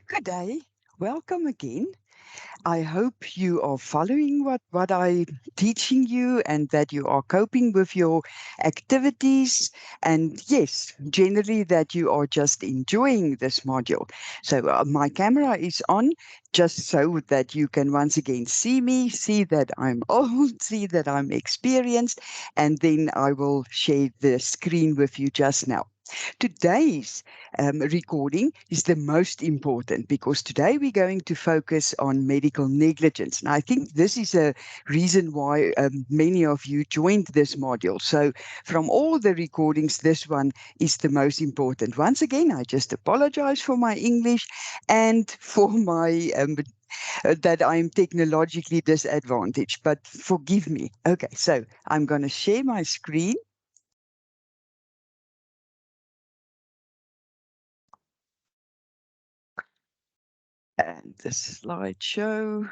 Good day. Welcome again. I hope you are following what I'm teaching you and that you are coping with your activities. And yes, generally that you are just enjoying this module. So my camera is on just so that you can once again see me, see that I'm old, see that I'm experienced, and then I will share the screen with you just now. Today's recording is the most important because today we're going to focus on medical negligence. And I think this is a reason why many of you joined this module. So from all the recordings, this one is the most important. Once again, I just apologize for my English and for my that I'm technologically disadvantaged, but forgive me. Okay, so I'm going to share my screen. And the slideshow.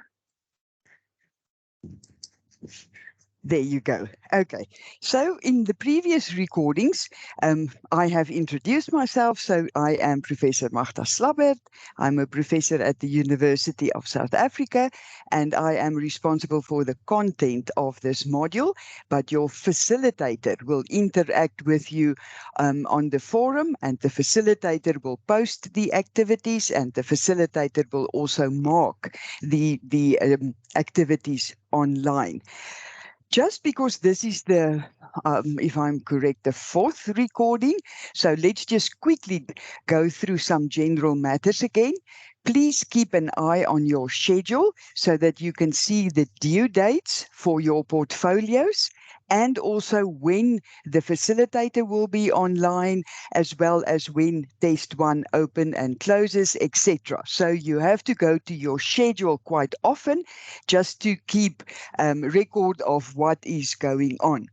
There you go. Okay. So in the previous recordings, I have introduced myself. So I am Professor Magda Slabbert. I'm a professor at the University of South Africa, and I am responsible for the content of this module. But your facilitator will interact with you on the forum, and the facilitator will post the activities, and the facilitator will also mark the activities online. Just because this is if I'm correct, the fourth recording. So let's just quickly go through some general matters again. Please keep an eye on your schedule so that you can see the due dates for your portfolios and also when the facilitator will be online, as well as when test one open and closes, etc. So you have to go to your schedule quite often just to keep record of what is going on.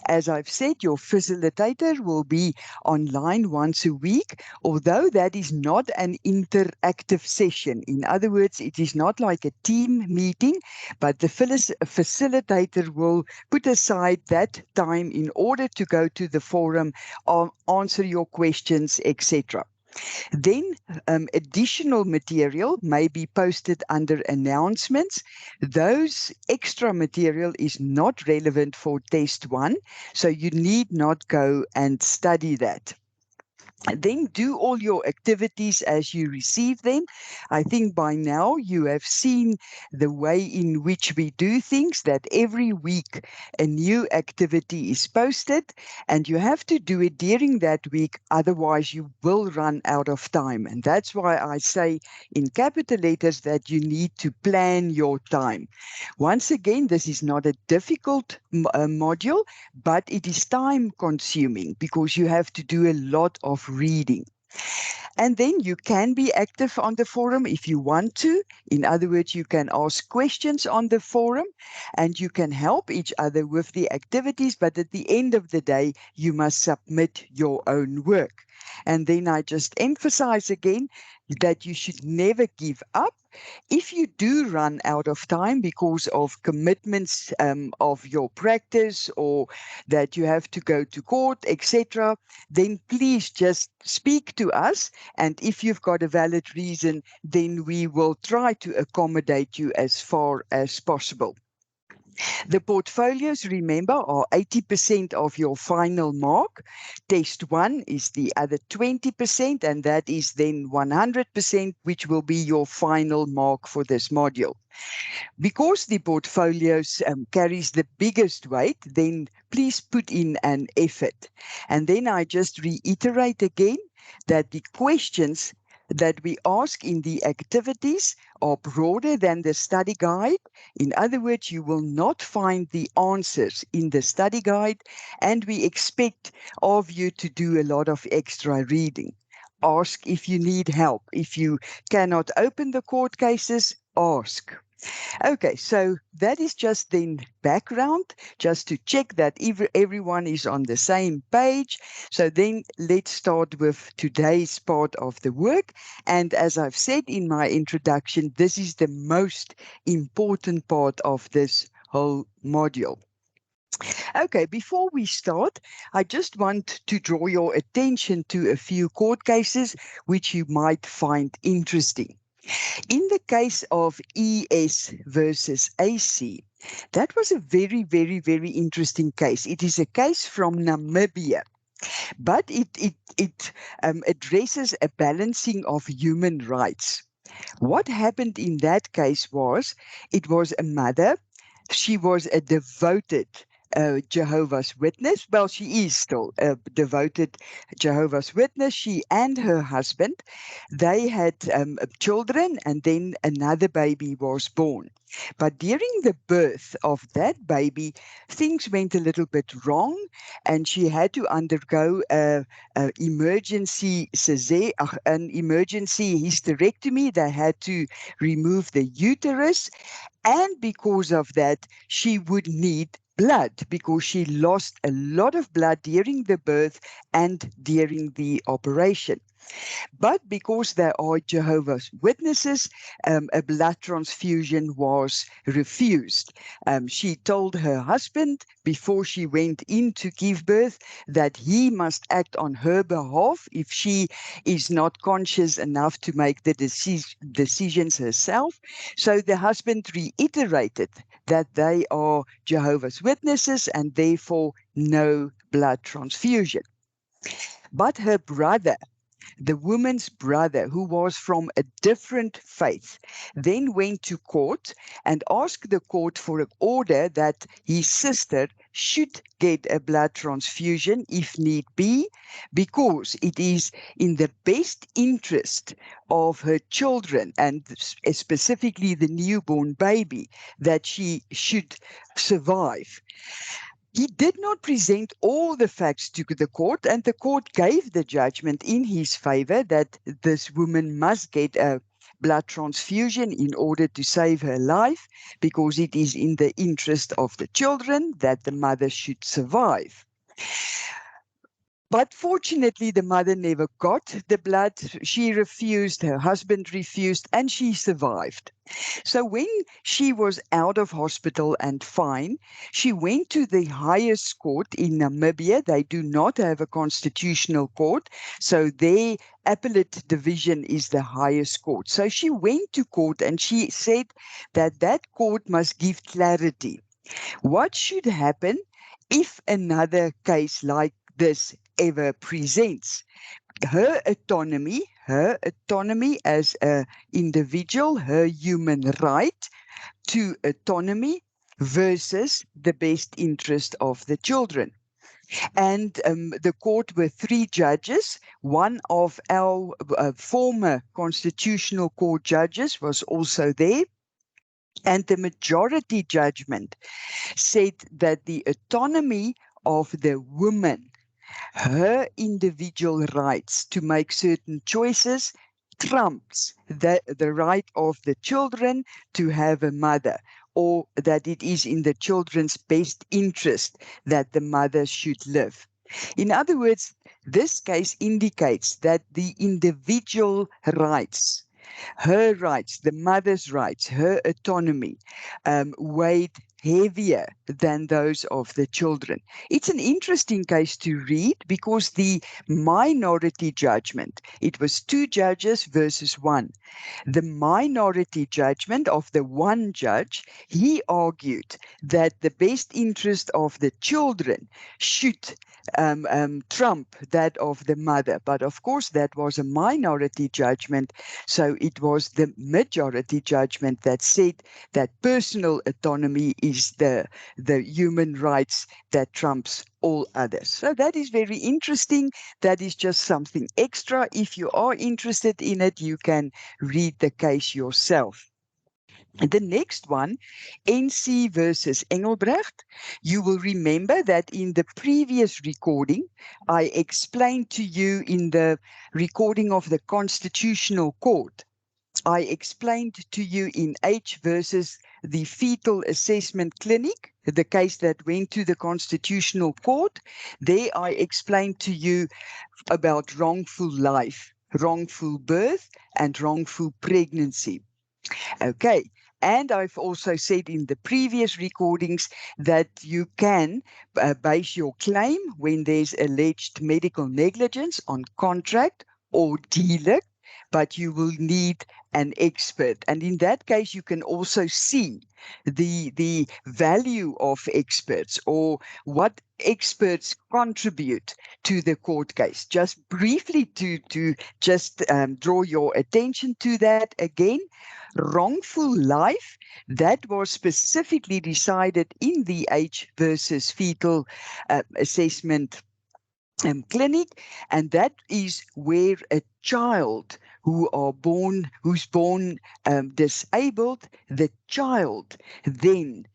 As I've said, your facilitator will be online once a week, although that is not an interactive session. In other words, it is not like a team meeting, but the facilitator will put aside that time in order to go to the forum, answer your questions, etc. Then additional material may be posted under announcements. Those extra material is not relevant for test one, so you need not go and study that. And then do all your activities as you receive them. I think by now you have seen the way in which we do things, that every week a new activity is posted and you have to do it during that week, otherwise you will run out of time. And that's why I say in capital letters that you need to plan your time. Once again, this is not a difficult module, but it is time consuming because you have to do a lot of reading. And then you can be active on the forum if you want to. In other words, you can ask questions on the forum and you can help each other with the activities. But at the end of the day, you must submit your own work. And then I just emphasize again that you should never give up. If you do run out of time because of commitments of your practice or that you have to go to court, etc., then please just speak to us. And if you've got a valid reason, then we will try to accommodate you as far as possible. The portfolios, remember, are 80% of your final mark. Test one is the other 20%, and that is then 100%, which will be your final mark for this module. Because the portfolios carries the biggest weight, then please put in an effort. And then I just reiterate again that the questions that we ask in the activities are broader than the study guide. In other words, you will not find the answers in the study guide, and we expect of you to do a lot of extra reading. Ask if you need help. If you cannot open the court cases, ask. Okay, so that is just then background, just to check that everyone is on the same page. So then let's start with today's part of the work. And as I've said in my introduction, this is the most important part of this whole module. Okay, before we start, I just want to draw your attention to a few court cases which you might find interesting. In the case of ES versus AC, that was a very, very, very interesting case. It is a case from Namibia, but it addresses a balancing of human rights. What happened in that case was it was a mother. She was a devoted Jehovah's Witness. Well, she is still a devoted Jehovah's Witness. She and her husband, they had children, and then another baby was born. But during the birth of that baby, things went a little bit wrong, and she had to undergo an emergency an emergency hysterectomy. They had to remove the uterus, and because of that, she would need blood because she lost a lot of blood during the birth and during the operation. But because they are Jehovah's Witnesses, a blood transfusion was refused. She told her husband before she went in to give birth that he must act on her behalf if she is not conscious enough to make the decisions herself. So the husband reiterated that they are Jehovah's Witnesses and therefore no blood transfusion. But her brother, the woman's brother, who was from a different faith, then went to court and asked the court for an order that his sister should get a blood transfusion if need be, because it is in the best interest of her children and specifically the newborn baby that she should survive. He did not present all the facts to the court, and the court gave the judgment in his favor that this woman must get a blood transfusion in order to save her life, because it is in the interest of the children that the mother should survive. But fortunately, the mother never got the blood. She refused, her husband refused, and she survived. So when she was out of hospital and fine, she went to the highest court in Namibia. They do not have a constitutional court, so their appellate division is the highest court. So she went to court and she said that that court must give clarity. What should happen if another case like this ever presents? Her autonomy as an individual, her human right to autonomy versus the best interest of the children. And the court were three judges. One of our former constitutional court judges was also there. And the majority judgment said that the autonomy of the woman, her individual rights to make certain choices, trumps the right of the children to have a mother, or that it is in the children's best interest that the mother should live. In other words, this case indicates that the individual rights, her rights, the mother's rights, her autonomy, weighed heavier than those of the children. It's an interesting case to read because the minority judgment, it was two judges versus one. The minority judgment of the one judge, he argued that the best interest of the children should trump that of the mother. But of course, that was a minority judgment. So it was the majority judgment that said that personal autonomy is the human rights that trumps all others. So that is very interesting. That is just something extra. If you are interested in it, you can read the case yourself. The next one, NC versus Engelbrecht. You will remember that in the previous recording, I explained to you in the recording of the Constitutional Court, I explained to you in H versus the Fetal Assessment Clinic, the case that went to the Constitutional Court. There I explained to you about wrongful life, wrongful birth, and wrongful pregnancy. Okay. And I've also said in the previous recordings that you can base your claim when there's alleged medical negligence on contract or delict, but you will need an expert. And in that case, you can also see the value of experts or what experts contribute to the court case. Just briefly to just draw your attention to that again, wrongful life, that was specifically decided in the age versus fetal assessment clinic, and that is where a child who's born disabled, the child then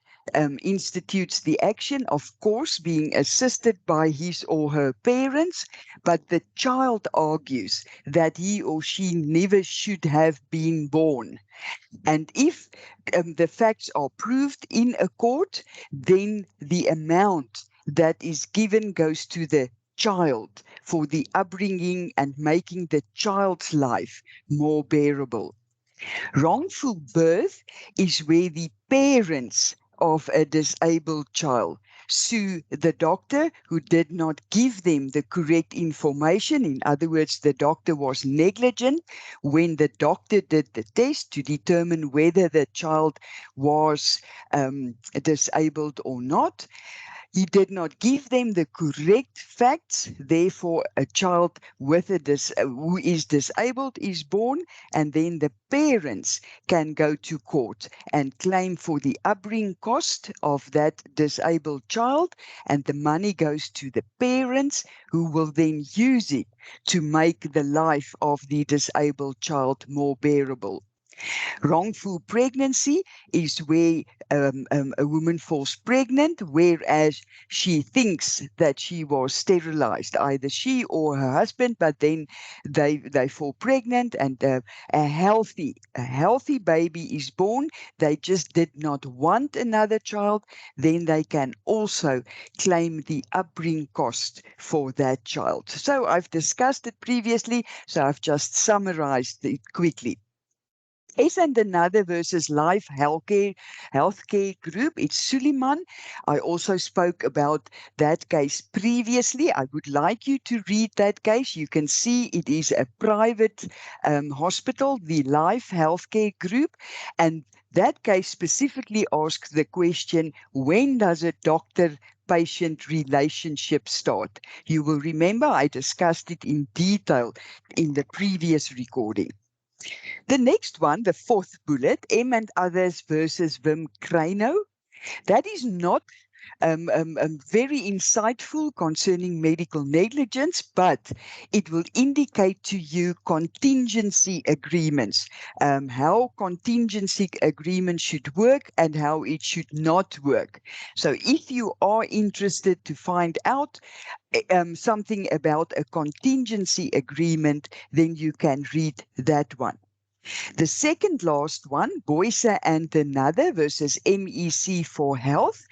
institutes the action, of course, being assisted by his or her parents, but the child argues that he or she never should have been born. And if the facts are proved in a court, then the amount that is given goes to the child for the upbringing and making the child's life more bearable. Wrongful birth is where the parents of a disabled child sue the doctor who did not give them the correct information. In other words, the doctor was negligent when the doctor did the test to determine whether the child was disabled or not. He did not give them the correct facts. Therefore, a child who is disabled is born, and then the parents can go to court and claim for the upbringing cost of that disabled child, and the money goes to the parents who will then use it to make the life of the disabled child more bearable. Wrongful pregnancy is where a woman falls pregnant, whereas she thinks that she was sterilized, either she or her husband, but then they fall pregnant, and a healthy baby is born. They just did not want another child. Then they can also claim the upbringing cost for that child. So I've discussed it previously, so I've just summarized it quickly. S and another versus Life Healthcare Group. It's Suleiman. I also spoke about that case previously. I would like you to read that case. You can see it is a private hospital, the Life Healthcare Group, and that case specifically asks the question, when does a doctor-patient relationship start? You will remember I discussed it in detail in the previous recording. The next one, the fourth bullet, M and others versus Wim Kreino, that is not very insightful concerning medical negligence, but it will indicate to you contingency agreements, how contingency agreements should work and how it should not work. So if you are interested to find out something about a contingency agreement, then you can read that one. The second last one, Boyce and another versus MEC for Health.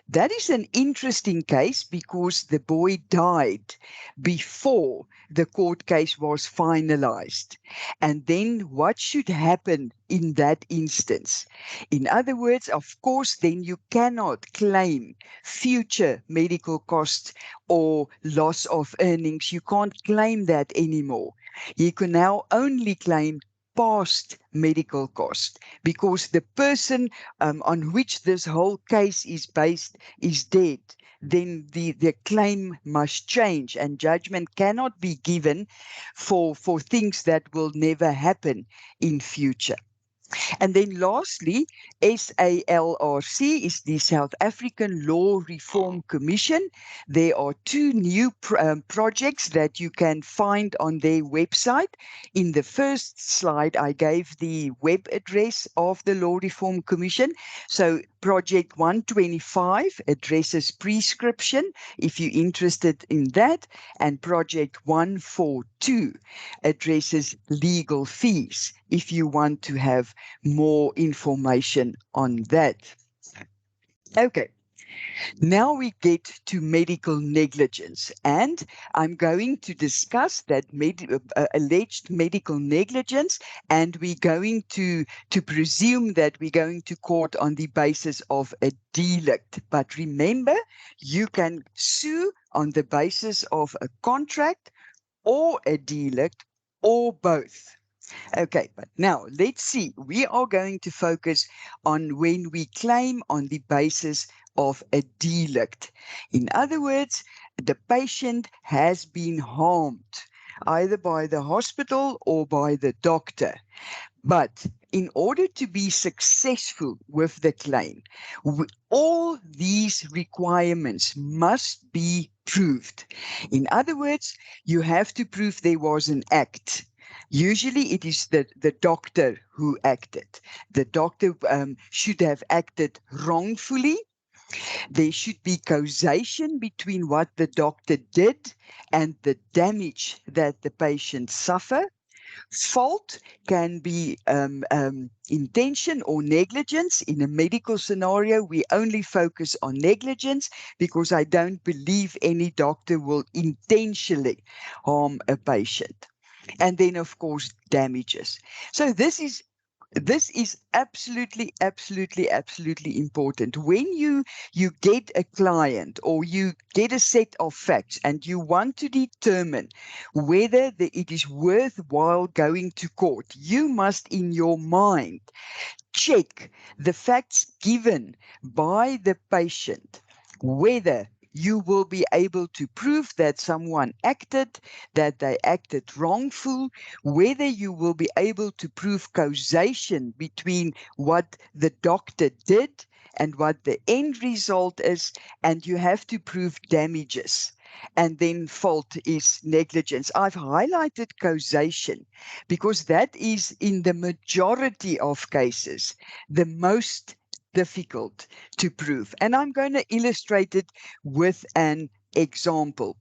That is an interesting case because the boy died before the court case was finalized. And then what should happen in that instance? In other words, of course, then you cannot claim future medical costs or loss of earnings. You can't claim that anymore. You can now only claim past medical cost because the person on which this whole case is based is dead. Then the claim must change and judgment cannot be given for things that will never happen in future. And then lastly, SALRC is the South African Law Reform Commission. There are two new projects that you can find on their website. In the first slide, I gave the web address of the Law Reform Commission. So Project 125 addresses prescription, if you're interested in that, and Project 142 addresses legal fees, if you want to have more information on that. Okay. Now we get to medical negligence, and I'm going to discuss that alleged medical negligence, and we're going to presume that we're going to court on the basis of a delict. But remember, you can sue on the basis of a contract or a delict or both. Okay, but now let's see. We are going to focus on when we claim on the basis of a delict. In other words, the patient has been harmed either by the hospital or by the doctor. But in order to be successful with the claim, all these requirements must be proved. In other words, you have to prove there was an act. Usually it is the doctor who acted. The doctor should have acted wrongfully. There should be causation between what the doctor did and the damage that the patient suffered. Fault can be intention or negligence. In a medical scenario, we only focus on negligence because I don't believe any doctor will intentionally harm a patient. And then, of course, damages. So this is absolutely, absolutely, absolutely important. When you get a client or you get a set of facts and you want to determine whether it is worthwhile going to court, you must in your mind check the facts given by the patient, whether you will be able to prove that someone acted, that they acted wrongful, whether you will be able to prove causation between what the doctor did and what the end result is, and you have to prove damages. And then fault is negligence. I've highlighted causation because that is in the majority of cases the most difficult to prove. And I'm going to illustrate it with an example.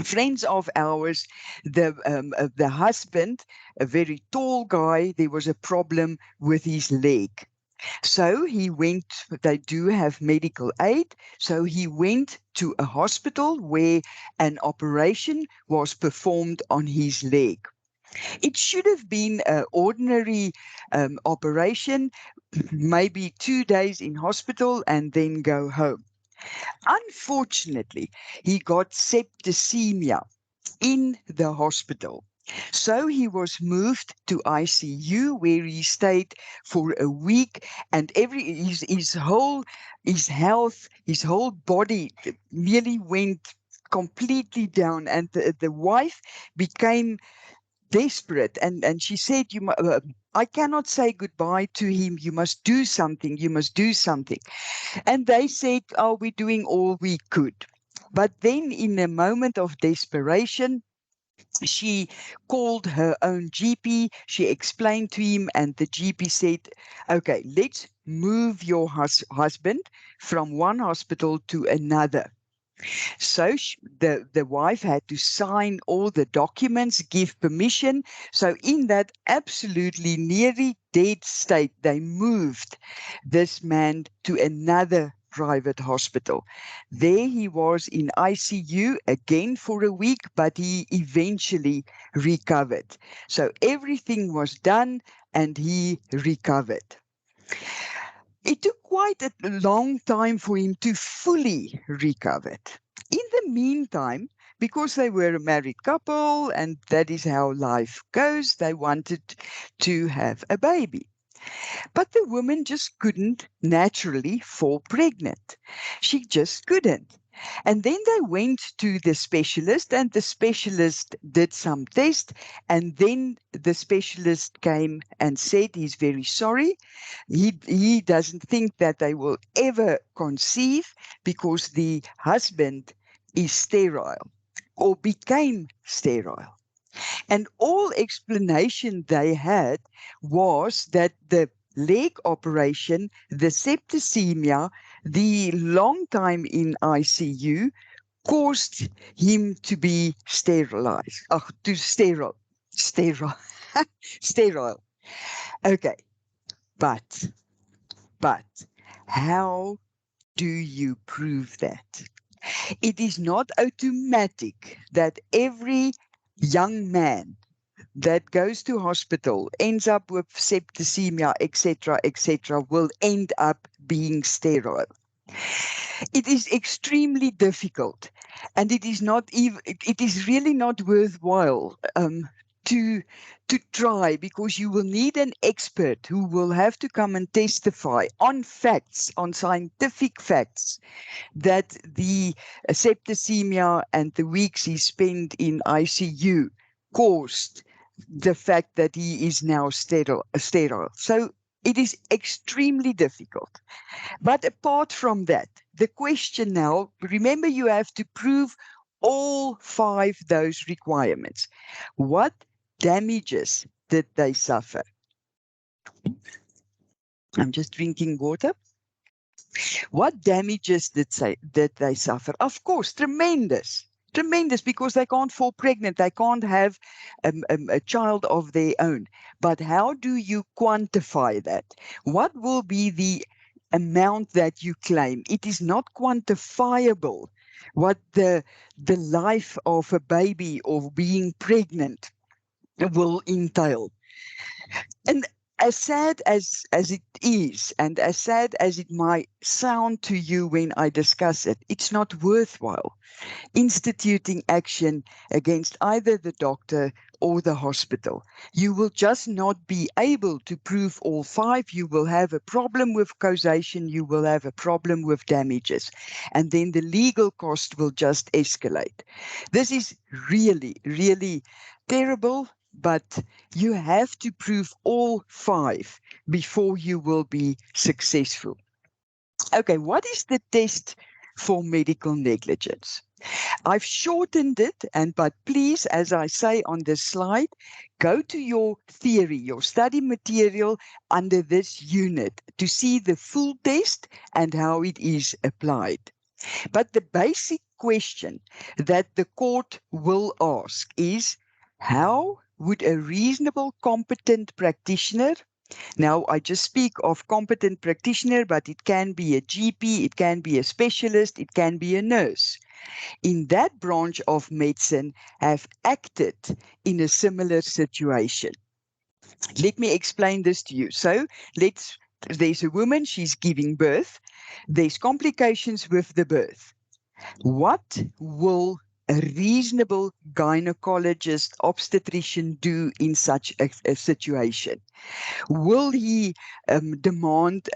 Friends of ours, the husband, a very tall guy, there was a problem with his leg. So he went, they do have medical aid. So he went to a hospital where an operation was performed on his leg. It should have been an ordinary operation, maybe 2 days in hospital and then go home. Unfortunately, he got septicemia in the hospital. So he was moved to ICU where he stayed for a week, and his health, his whole body nearly went completely down, and the wife became desperate, and she said, I cannot say goodbye to him. You must do something. You must do something. And they said, oh, we're doing all we could. But then in a moment of desperation, she called her own GP. She explained to him, and the GP said, okay, let's move your husband from one hospital to another. So the wife had to sign all the documents, give permission. So in that absolutely nearly dead state, they moved this man to another private hospital. There he was in ICU again for a week, but he eventually recovered. So everything was done and he recovered. It took quite a long time for him to fully recover. In the meantime, because they were a married couple and that is how life goes, they wanted to have a baby. But the woman just couldn't naturally fall pregnant. She just couldn't. And then they went to the specialist, and the specialist did some tests. And then the specialist came and said he's very sorry. He doesn't think that they will ever conceive because the husband is sterile or became sterile. And all explanation they had was that the leg operation, the septicemia, the long time in ICU caused him to be sterilized, to sterile, sterile. Okay, but, but how do you prove that? It is not automatic that every young man that goes to hospital, ends up with septicemia, etc., will end up being sterile. It is extremely difficult, and it is not even. It is really not worthwhile to try, because you will need an expert who will have to come and testify on facts, on scientific facts, that the septicemia and the weeks he spent in ICU caused the fact that he is now sterile. So it is extremely difficult. But apart from that, the question now, remember, you have to prove all 5 those requirements. What damages did they suffer? I'm just drinking water. What damages did they suffer? Of course, tremendous. Tremendous, because they can't fall pregnant. They can't have a child of their own. But how do you quantify that? What will be the amount that you claim? It is not quantifiable what the life of a baby or being pregnant will entail. And as sad as it is, and as sad as it might sound to you when I discuss it, it's not worthwhile instituting action against either the doctor or the hospital. You will just not be able to prove all 5. You will have a problem with causation. You will have a problem with damages. And then the legal cost will just escalate. This is really, really terrible, but you have to prove all 5 before you will be successful. Okay, what is the test for medical negligence? I've shortened it, but please, as I say on this slide, go to your theory, your study material under this unit to see the full test and how it is applied. But the basic question that the court will ask is, how would a reasonable, competent practitioner, now I just speak of competent practitioner, but it can be a GP, it can be a specialist, it can be a nurse, in that branch of medicine have acted in a similar situation. Let me explain this to you. So there's a woman, she's giving birth. There's complications with the birth. What will a reasonable gynecologist, obstetrician do in such a situation? Will he demand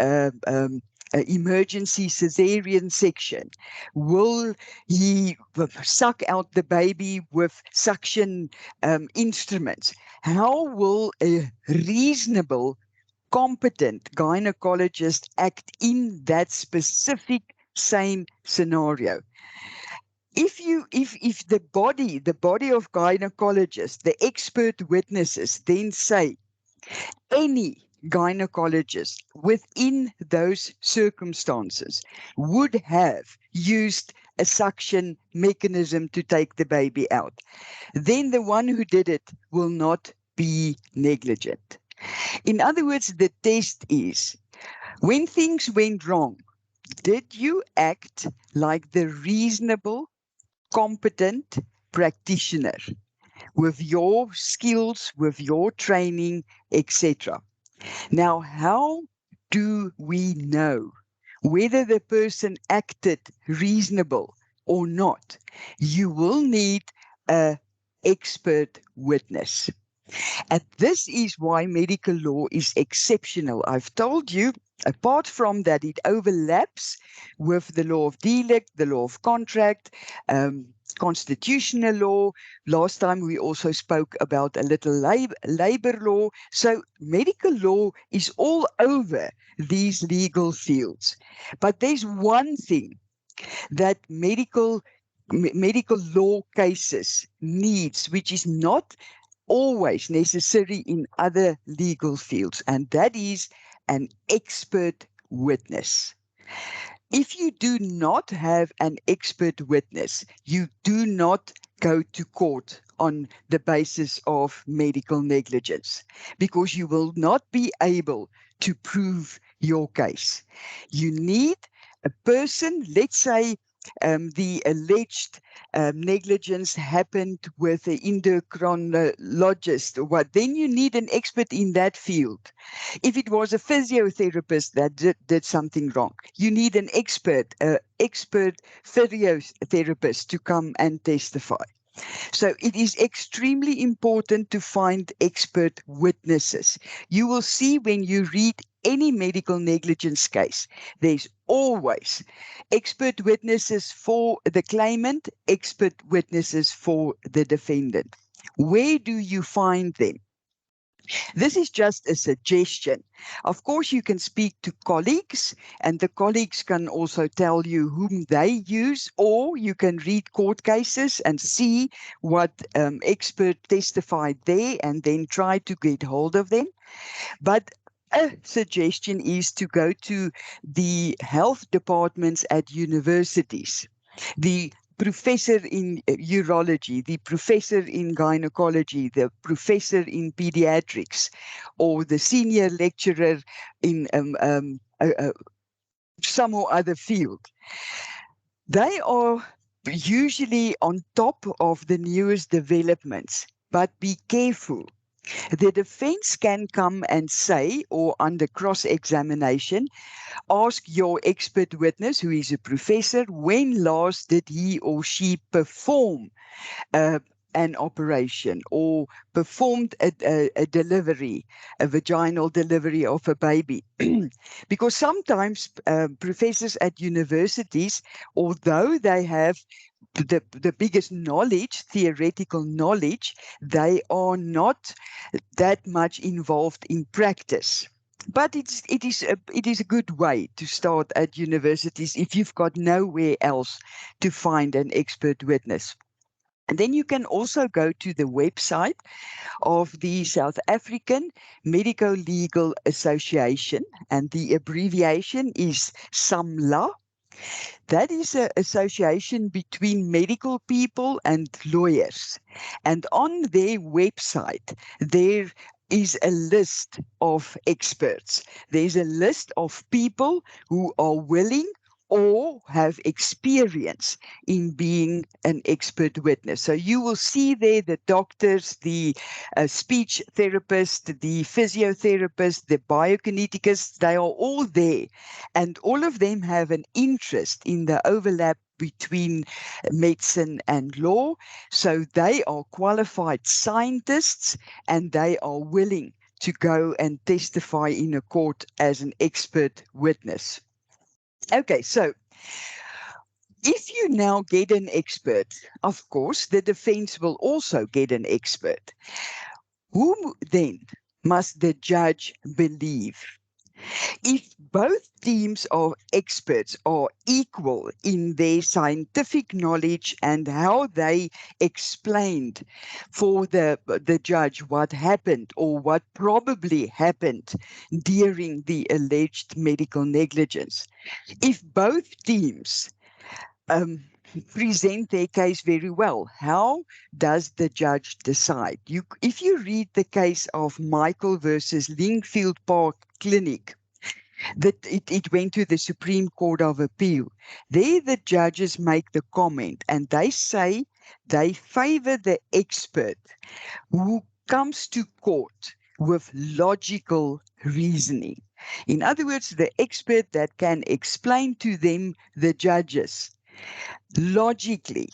emergency cesarean section? Will he suck out the baby with suction instruments? How will a reasonable, competent gynecologist act in that specific same scenario? If the body of gynecologists, the expert witnesses, then say any gynecologist within those circumstances would have used a suction mechanism to take the baby out, then the one who did it will not be negligent. In other words, the test is, when things went wrong, did you act like the reasonable, competent practitioner with your skills, with your training, etc.? Now, how do we know whether the person acted reasonable or not? You will need an expert witness. And this is why medical law is exceptional. I've told you, apart from that, it overlaps with the law of delict, the law of contract, constitutional law. Last time we also spoke about a little labor law. So medical law is all over these legal fields. But there's one thing that medical law cases needs, which is not always necessary in other legal fields, and that is an expert witness. If you do not have an expert witness, you do not go to court on the basis of medical negligence, because you will not be able to prove your case. You need a person, let's say the alleged negligence happened with an endocrinologist, then you need an expert in that field. If it was a physiotherapist that did something wrong, you need an expert physiotherapist to come and testify. So it is extremely important to find expert witnesses. You will see when you read any medical negligence case, there's always expert witnesses for the claimant, expert witnesses for the defendant. Where do you find them? This is just a suggestion. Of course, you can speak to colleagues, and the colleagues can also tell you whom they use, or you can read court cases and see what expert testified there and then try to get hold of them. But a suggestion is to go to the health departments at universities. The professor in urology, the professor in gynecology, the professor in pediatrics, or the senior lecturer in some or other field. They are usually on top of the newest developments, but be careful. The defense can come and say, or under cross-examination, ask your expert witness, who is a professor, when last did he or she perform uh, an operation or performed a delivery, a vaginal delivery of a baby. Because sometimes professors at universities, although they have the biggest knowledge, theoretical knowledge, they are not that much involved in practice. But it is a good way to start at universities if you've got nowhere else to find an expert witness. And then you can also go to the website of the South African Medico Legal Association, and the abbreviation is SAMLA. That is an association between medical people and lawyers. And on their website, there is a list of experts. There's a list of people who are willing or have experience in being an expert witness. So you will see there the doctors, the speech therapist, the physiotherapist, the biokineticists, they are all there. And all of them have an interest in the overlap between medicine and law. So they are qualified scientists and they are willing to go and testify in a court as an expert witness. Okay, so if you now get an expert, of course, the defense will also get an expert. Whom then must the judge believe? If both teams of experts are equal in their scientific knowledge and how they explained for the judge what happened or what probably happened during the alleged medical negligence, if both teams um, present their case very well, how does the judge decide? If you read the case of Michael versus Lingfield Park Clinic, that it went to the Supreme Court of Appeal. There the judges make the comment and they say they favor the expert who comes to court with logical reasoning. In other words, the expert that can explain to them, the judges, logically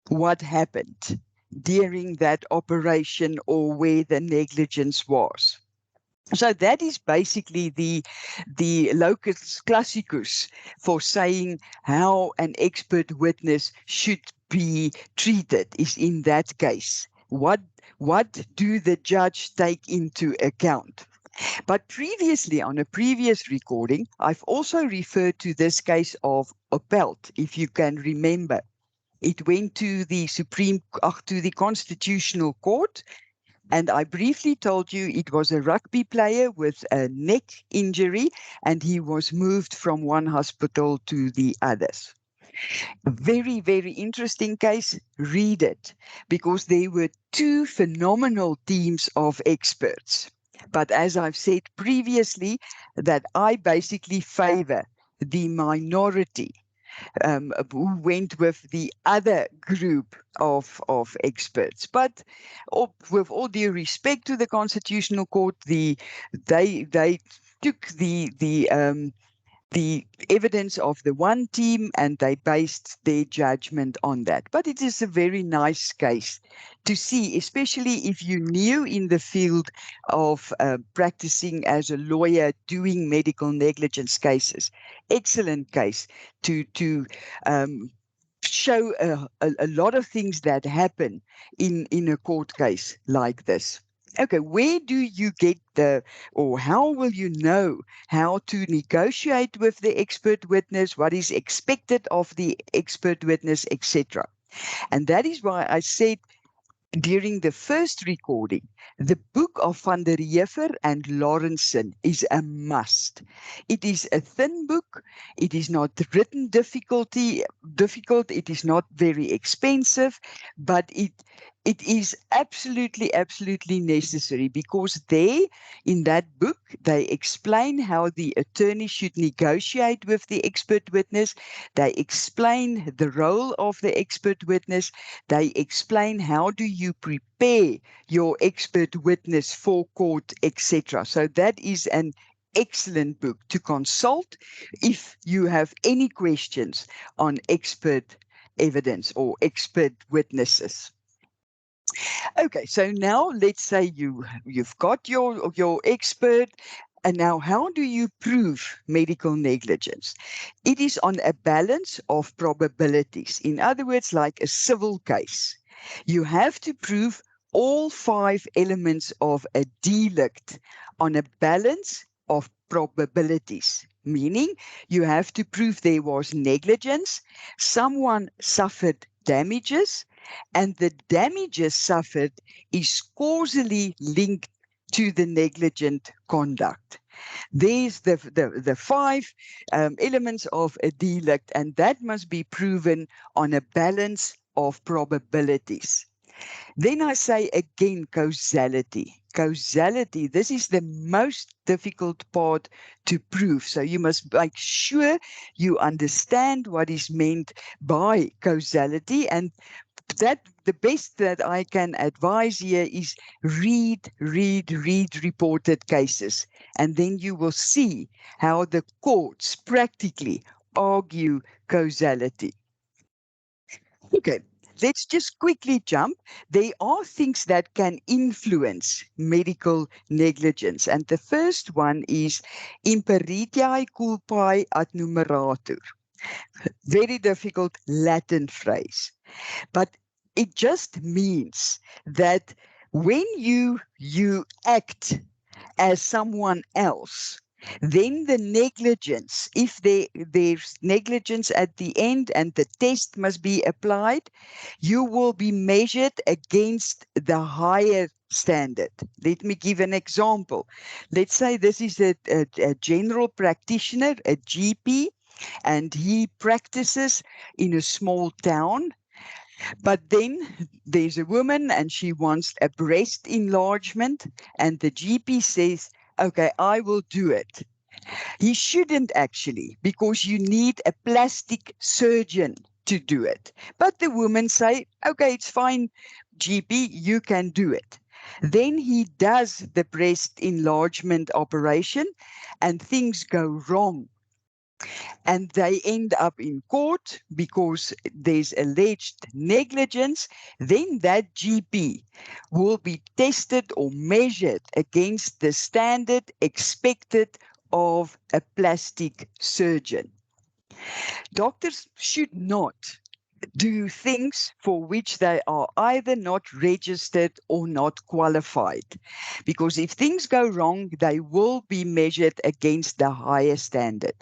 what happened during that operation or where the negligence was. So that is basically the locus classicus for saying how an expert witness should be treated is in that case. What do the judge take into account? But previously, on a previous recording, I've also referred to this case of Opelt, if you can remember. It went to the to the Constitutional Court, and I briefly told you it was a rugby player with a neck injury, and he was moved from one hospital to the others. A very, very interesting case. Read it, because there were two phenomenal teams of experts. But as I've said previously, that I basically favor the minority who went with the other group of experts. But with all due respect to the Constitutional Court, they took the evidence of the one team and they based their judgment on that. But it is a very nice case to see, especially if you're new in the field of practicing as a lawyer doing medical negligence cases. Excellent case to show a lot of things that happen in a court case like this. Okay, where do you get or how will you know how to negotiate with the expert witness, what is expected of the expert witness, etc. And that is why I said during the first recording, the book of Van der Heever and Lawrenson is a must. It is a thin book. It is not written difficult. It is not very expensive, but it is absolutely, absolutely necessary because there in that book, they explain how the attorney should negotiate with the expert witness. They explain the role of the expert witness. They explain how do you prepare your expert witness for court, etc. So that is an excellent book to consult if you have any questions on expert evidence or expert witnesses. Okay, so now let's say you've got your expert, and now how do you prove medical negligence? It is on a balance of probabilities. In other words, like a civil case. You have to prove all 5 elements of a delict on a balance of probabilities, meaning you have to prove there was negligence, someone suffered damages, and the damages suffered is causally linked to the negligent conduct. There's the 5 elements of a delict, and that must be proven on a balance of probabilities. Then I say again, causality. Causality, this is the most difficult part to prove. So you must make sure you understand what is meant by causality, and that the best that I can advise here is read reported cases, and then you will see how the courts practically argue causality. Okay, let's just quickly jump. There are things that can influence medical negligence, and the first one is imperitiae culpae ad numerator. Very difficult Latin phrase. But it just means that when you act as someone else, then the negligence, if there's negligence at the end and the test must be applied, you will be measured against the higher standard. Let me give an example. Let's say this is a general practitioner, a GP, and he practices in a small town. But then there's a woman and she wants a breast enlargement, and the GP says, okay, I will do it. He shouldn't actually, because you need a plastic surgeon to do it. But the woman say, okay, it's fine, GP, you can do it. Then he does the breast enlargement operation and things go wrong. And they end up in court because there's alleged negligence. Then that GP will be tested or measured against the standard expected of a plastic surgeon. Doctors should not do things for which they are either not registered or not qualified. Because if things go wrong, they will be measured against the higher standard.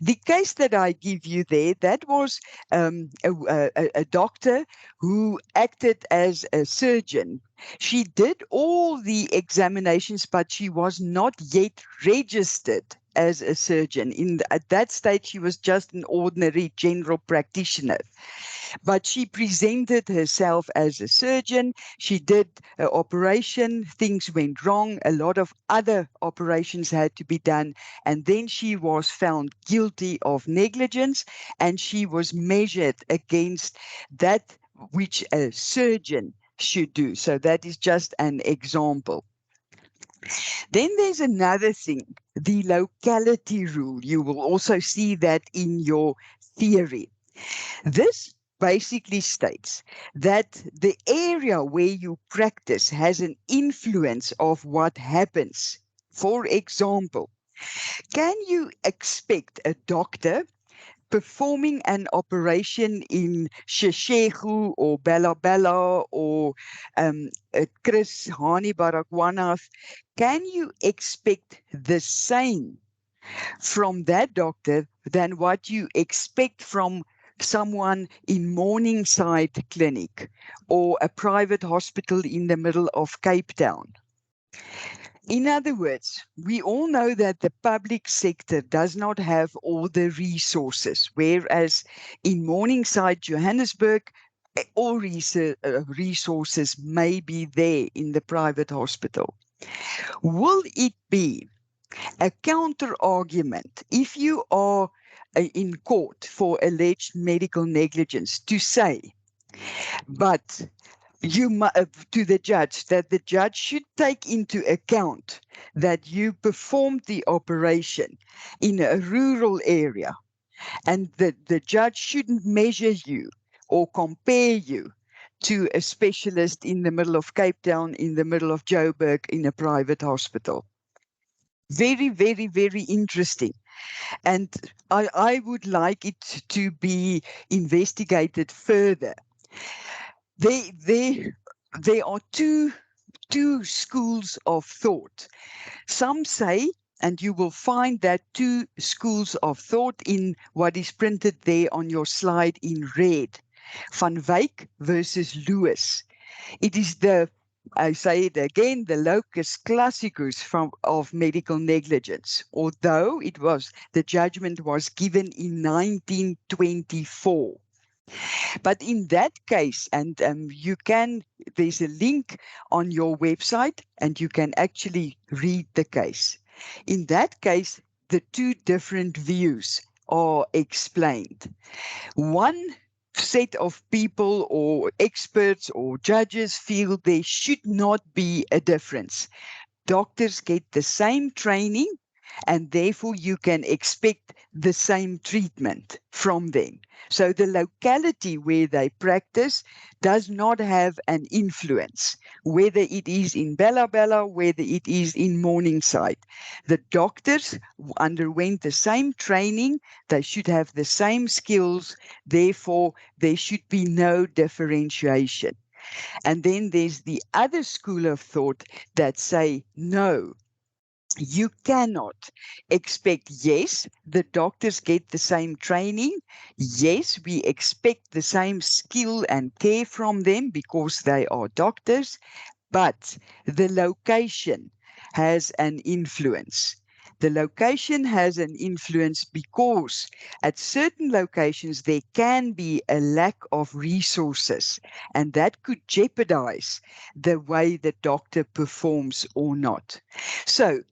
The case that I give you there, that was a doctor who acted as a surgeon. She did all the examinations, but she was not yet registered as a surgeon. At that stage, she was just an ordinary general practitioner. But she presented herself as a surgeon. She did an operation. Things went wrong. A lot of other operations had to be done. And then she was found guilty of negligence, and she was measured against that which a surgeon should do. So that is just an example. Then there's another thing, the locality rule. You will also see that in your theory. This basically states that the area where you practice has an influence of what happens. For example, can you expect a doctor performing an operation in Sheshegu or Bella Bella or Chris Hani Baragwanath, can you expect the same from that doctor than what you expect from someone in Morningside Clinic or a private hospital in the middle of Cape Town? In other words, we all know that the public sector does not have all the resources, whereas in Morningside, Johannesburg, all resources may be there in the private hospital. Will it be a counter argument if you are in court for alleged medical negligence to say, but to the judge, that the judge should take into account that you performed the operation in a rural area and that the judge shouldn't measure you or compare you to a specialist in the middle of Cape Town, in the middle of Joburg, in a private hospital. Very, very, very interesting. And I would like it to be investigated further. There are two schools of thought. Some say, and you will find that two schools of thought in what is printed there on your slide in red. Van Wyk versus Lewis. It is I say it again, the locus classicus of medical negligence, although the judgment was given in 1924. But in that case, and there's a link on your website, and you can actually read the case. In that case, the two different views are explained. One set of people or experts or judges feel there should not be a difference. Doctors get the same training, and therefore you can expect the same treatment from them. So the locality where they practice does not have an influence, whether it is in Bella Bella, whether it is in Morningside. The doctors underwent the same training, they should have the same skills, therefore there should be no differentiation. And then there's the other school of thought that say, no, you cannot expect, yes, the doctors get the same training. Yes, we expect the same skill and care from them because they are doctors, but the location has an influence. The location has an influence because at certain locations there can be a lack of resources, and that could jeopardize the way the doctor performs or not. So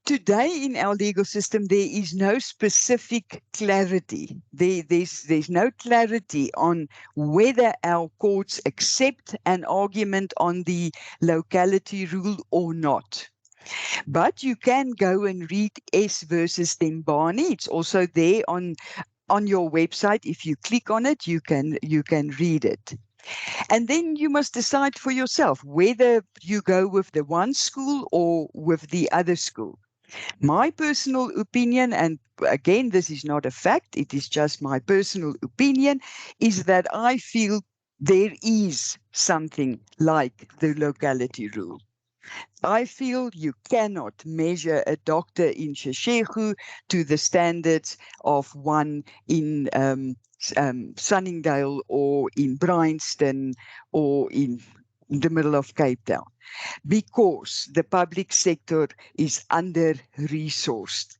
today in our legal system, there is no specific clarity. There's no clarity on whether our courts accept an argument on the locality rule or not. But you can go and read S versus Tembani. It's also there on your website. If you click on it, you can read it. And then you must decide for yourself whether you go with the one school or with the other school. My personal opinion, and again, this is not a fact, it is just my personal opinion, is that I feel there is something like the locality rule. I feel you cannot measure a doctor in Sheshegu to the standards of one in Sunningdale or in Bryanston or in the middle of Cape Town, because the public sector is under-resourced.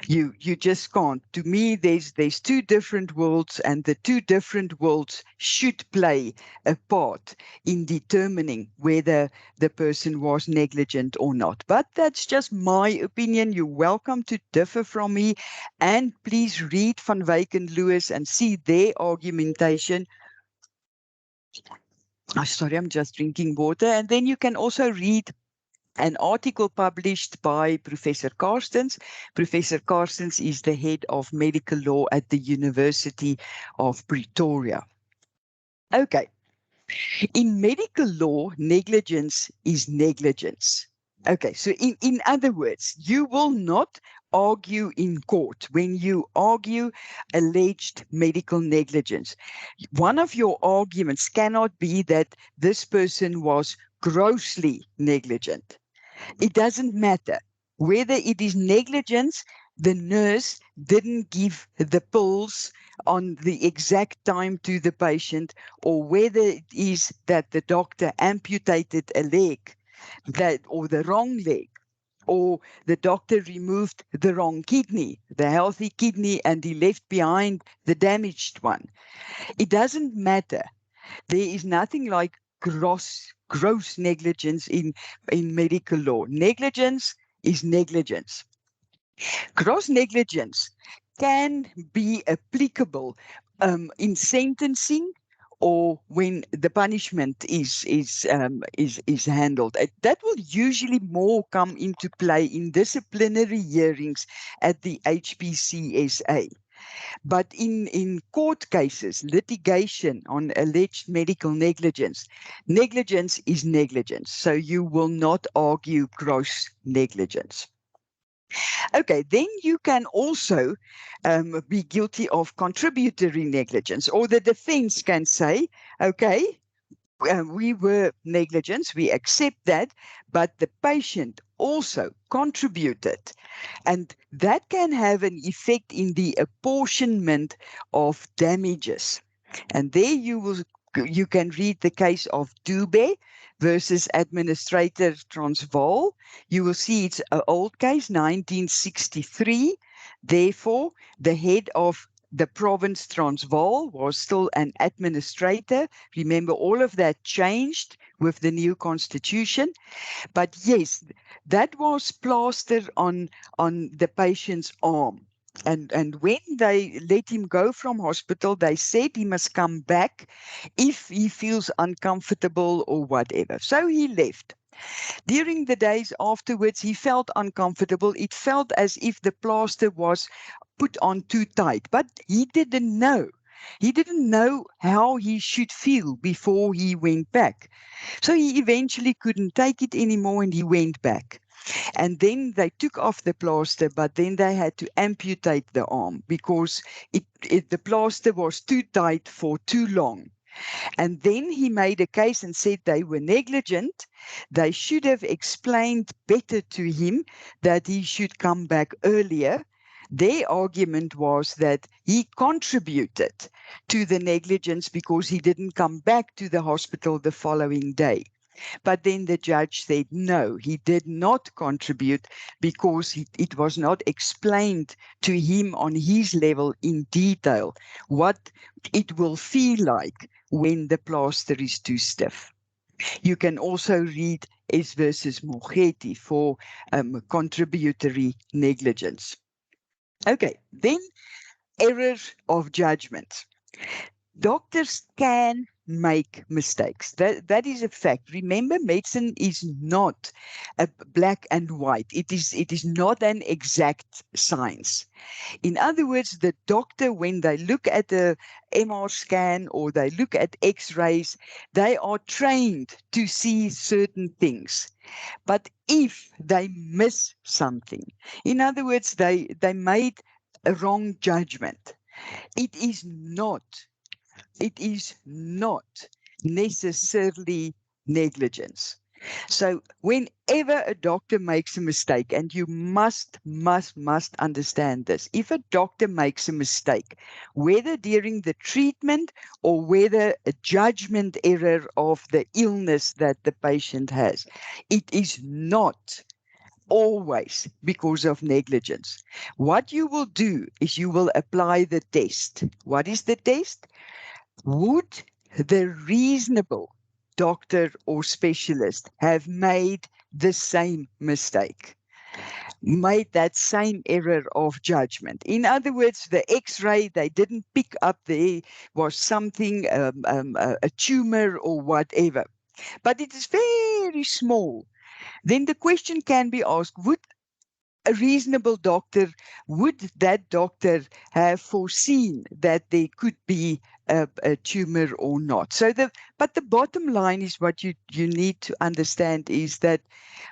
You just can't. To me, there's two different worlds, and the two different worlds should play a part in determining whether the person was negligent or not. But that's just my opinion. You're welcome to differ from me, and please read Van Wyk and Lewis and see their argumentation. Oh, sorry, I'm just drinking water. And then you can also read An article published by Professor Carstens. Professor Carstens is the head of medical law at the University of Pretoria. Okay, in medical law, negligence is negligence. Okay, so in other words, you will not argue in court when you argue alleged medical negligence. One of your arguments cannot be that this person was grossly negligent. It doesn't matter whether it is negligence, the nurse didn't give the pills on the exact time to the patient, or whether it is that the doctor amputated a leg or the wrong leg, or the doctor removed the wrong kidney, the healthy kidney, and he left behind the damaged one. It doesn't matter. There is nothing like gross negligence in medical law. Negligence is negligence. Gross negligence can be applicable in sentencing or when the punishment is handled. That will usually more come into play in disciplinary hearings at the HPCSA. But in court cases, litigation on alleged medical negligence, negligence is negligence. So you will not argue gross negligence. Okay, then you can also be guilty of contributory negligence, or the defense can say, okay, we were negligent, we accept that, but the patient also contributed. And that can have an effect in the apportionment of damages. And there you can read the case of Dube versus Administrator Transvaal. You will see it's an old case, 1963. Therefore, the head of the province Transvaal was still an administrator. Remember, all of that changed with the new constitution. But yes, that was plastered on the patient's arm. And when they let him go from hospital, they said he must come back if he feels uncomfortable or whatever. So he left. During the days afterwards, he felt uncomfortable. It felt as if the plaster was put on too tight, but he didn't know. He didn't know how he should feel before he went back. So he eventually couldn't take it anymore and he went back. And then they took off the plaster, but then they had to amputate the arm because the plaster was too tight for too long. And then he made a case and said they were negligent. They should have explained better to him that he should come back earlier. Their argument was that he contributed to the negligence because he didn't come back to the hospital the following day. But then the judge said, no, he did not contribute because it was not explained to him on his level in detail what it will feel like when the plaster is too stiff. You can also read S versus Mogeti for contributory negligence. Okay, then errors of judgment. Doctors can make mistakes. That is a fact. Remember, medicine is not a black and white. It is not an exact science. In other words, the doctor, when they look at a MR scan or they look at X-rays, they are trained to see certain things. But if they miss something, in other words, they made a wrong judgment, it is not necessarily negligence. So whenever a doctor makes a mistake, and you must understand this, if a doctor makes a mistake, whether during the treatment or whether a judgment error of the illness that the patient has, it is not always because of negligence. What you will do is you will apply the test. What is the test? Would the reasonable doctor or specialist have made the same mistake, made that same error of judgment? In other words, the X-ray, they didn't pick up there was something, a tumor or whatever, but it is very small. then the question can be asked, would that doctor have foreseen that there could be a tumor or not? But the bottom line is what you need to understand is that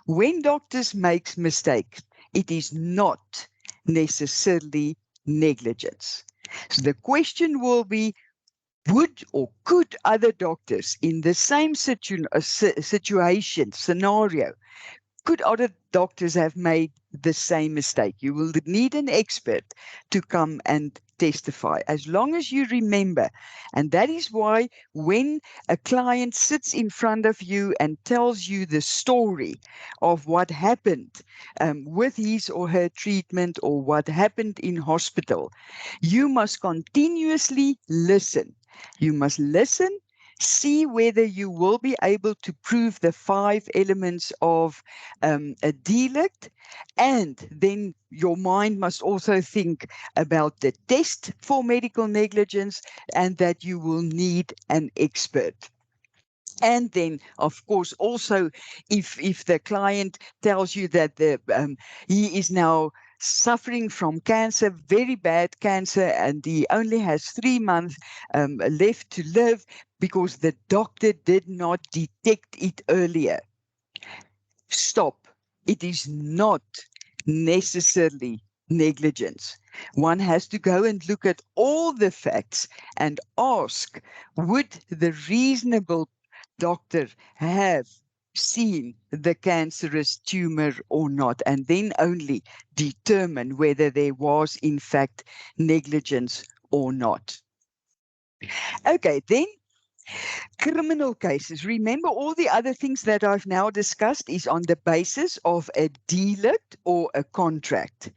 when doctors make mistakes, it is not necessarily negligence. So the question will be, would or could other doctors in the same situation, scenario, could other doctors have made the same mistake? You will need an expert to come and testify, as long as you remember. And that is why when a client sits in front of you and tells you the story of what happened with his or her treatment or what happened in hospital, you must continuously listen. You must listen, see whether you will be able to prove the 5 elements of a delict, and then your mind must also think about the test for medical negligence and that you will need an expert. And then, of course, also, if the client tells you that he is now suffering from cancer, very bad cancer, and he only has 3 months left to live because the doctor did not detect it earlier. Stop. It is not necessarily negligence. One has to go and look at all the facts and ask, would the reasonable doctor have seen the cancerous tumor or not, and then only determine whether there was in fact negligence or not. Okay, then criminal cases. Remember, all the other things that I've now discussed is on the basis of a delict or a contract.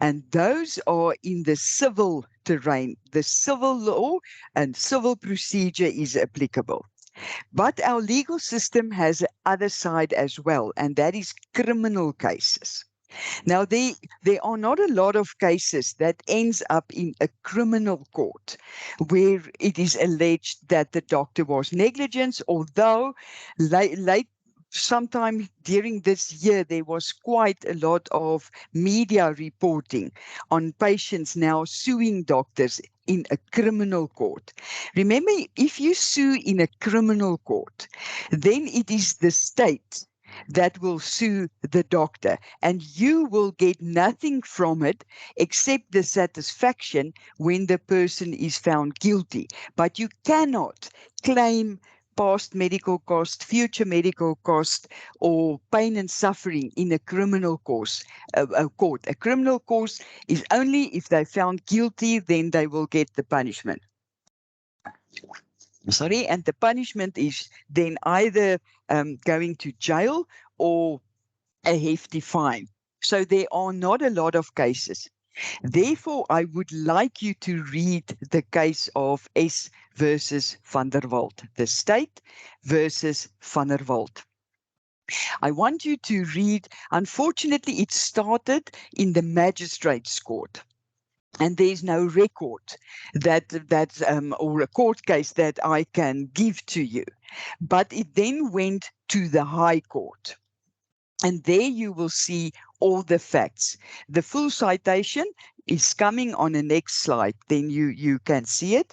And those are in the civil terrain. The civil law and civil procedure is applicable. But our legal system has the other side as well, and that is criminal cases. Now, there are not a lot of cases that ends up in a criminal court where it is alleged that the doctor was negligent, although late sometime during this year, there was quite a lot of media reporting on patients now suing doctors in a criminal court. Remember, if you sue in a criminal court, then it is the state that will sue the doctor, and you will get nothing from it except the satisfaction when the person is found guilty. But you cannot claim past medical cost, future medical cost, or pain and suffering in a criminal court. A criminal court is only if they're found guilty, then they will get the punishment. Sorry, and the punishment is then either going to jail or a hefty fine. So there are not a lot of cases. Therefore, I would like you to read the case of S versus Van der Walt, the state versus Van der Walt. I want you to read, unfortunately, it started in the magistrate's court. And there's no record or a court case that I can give to you. But it then went to the High Court. And there you will see all the facts. The full citation is coming on the next slide. Then you can see it.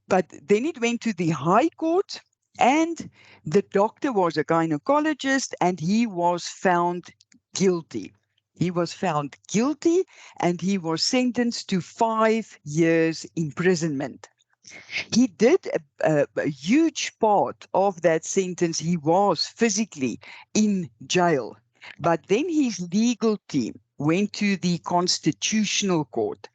But then it went to the High Court, and the doctor was a gynecologist, and he was found guilty. He was found guilty, and he was sentenced to 5 years imprisonment. He did a huge part of that sentence. He was physically in jail. But then his legal team went to the Constitutional Court.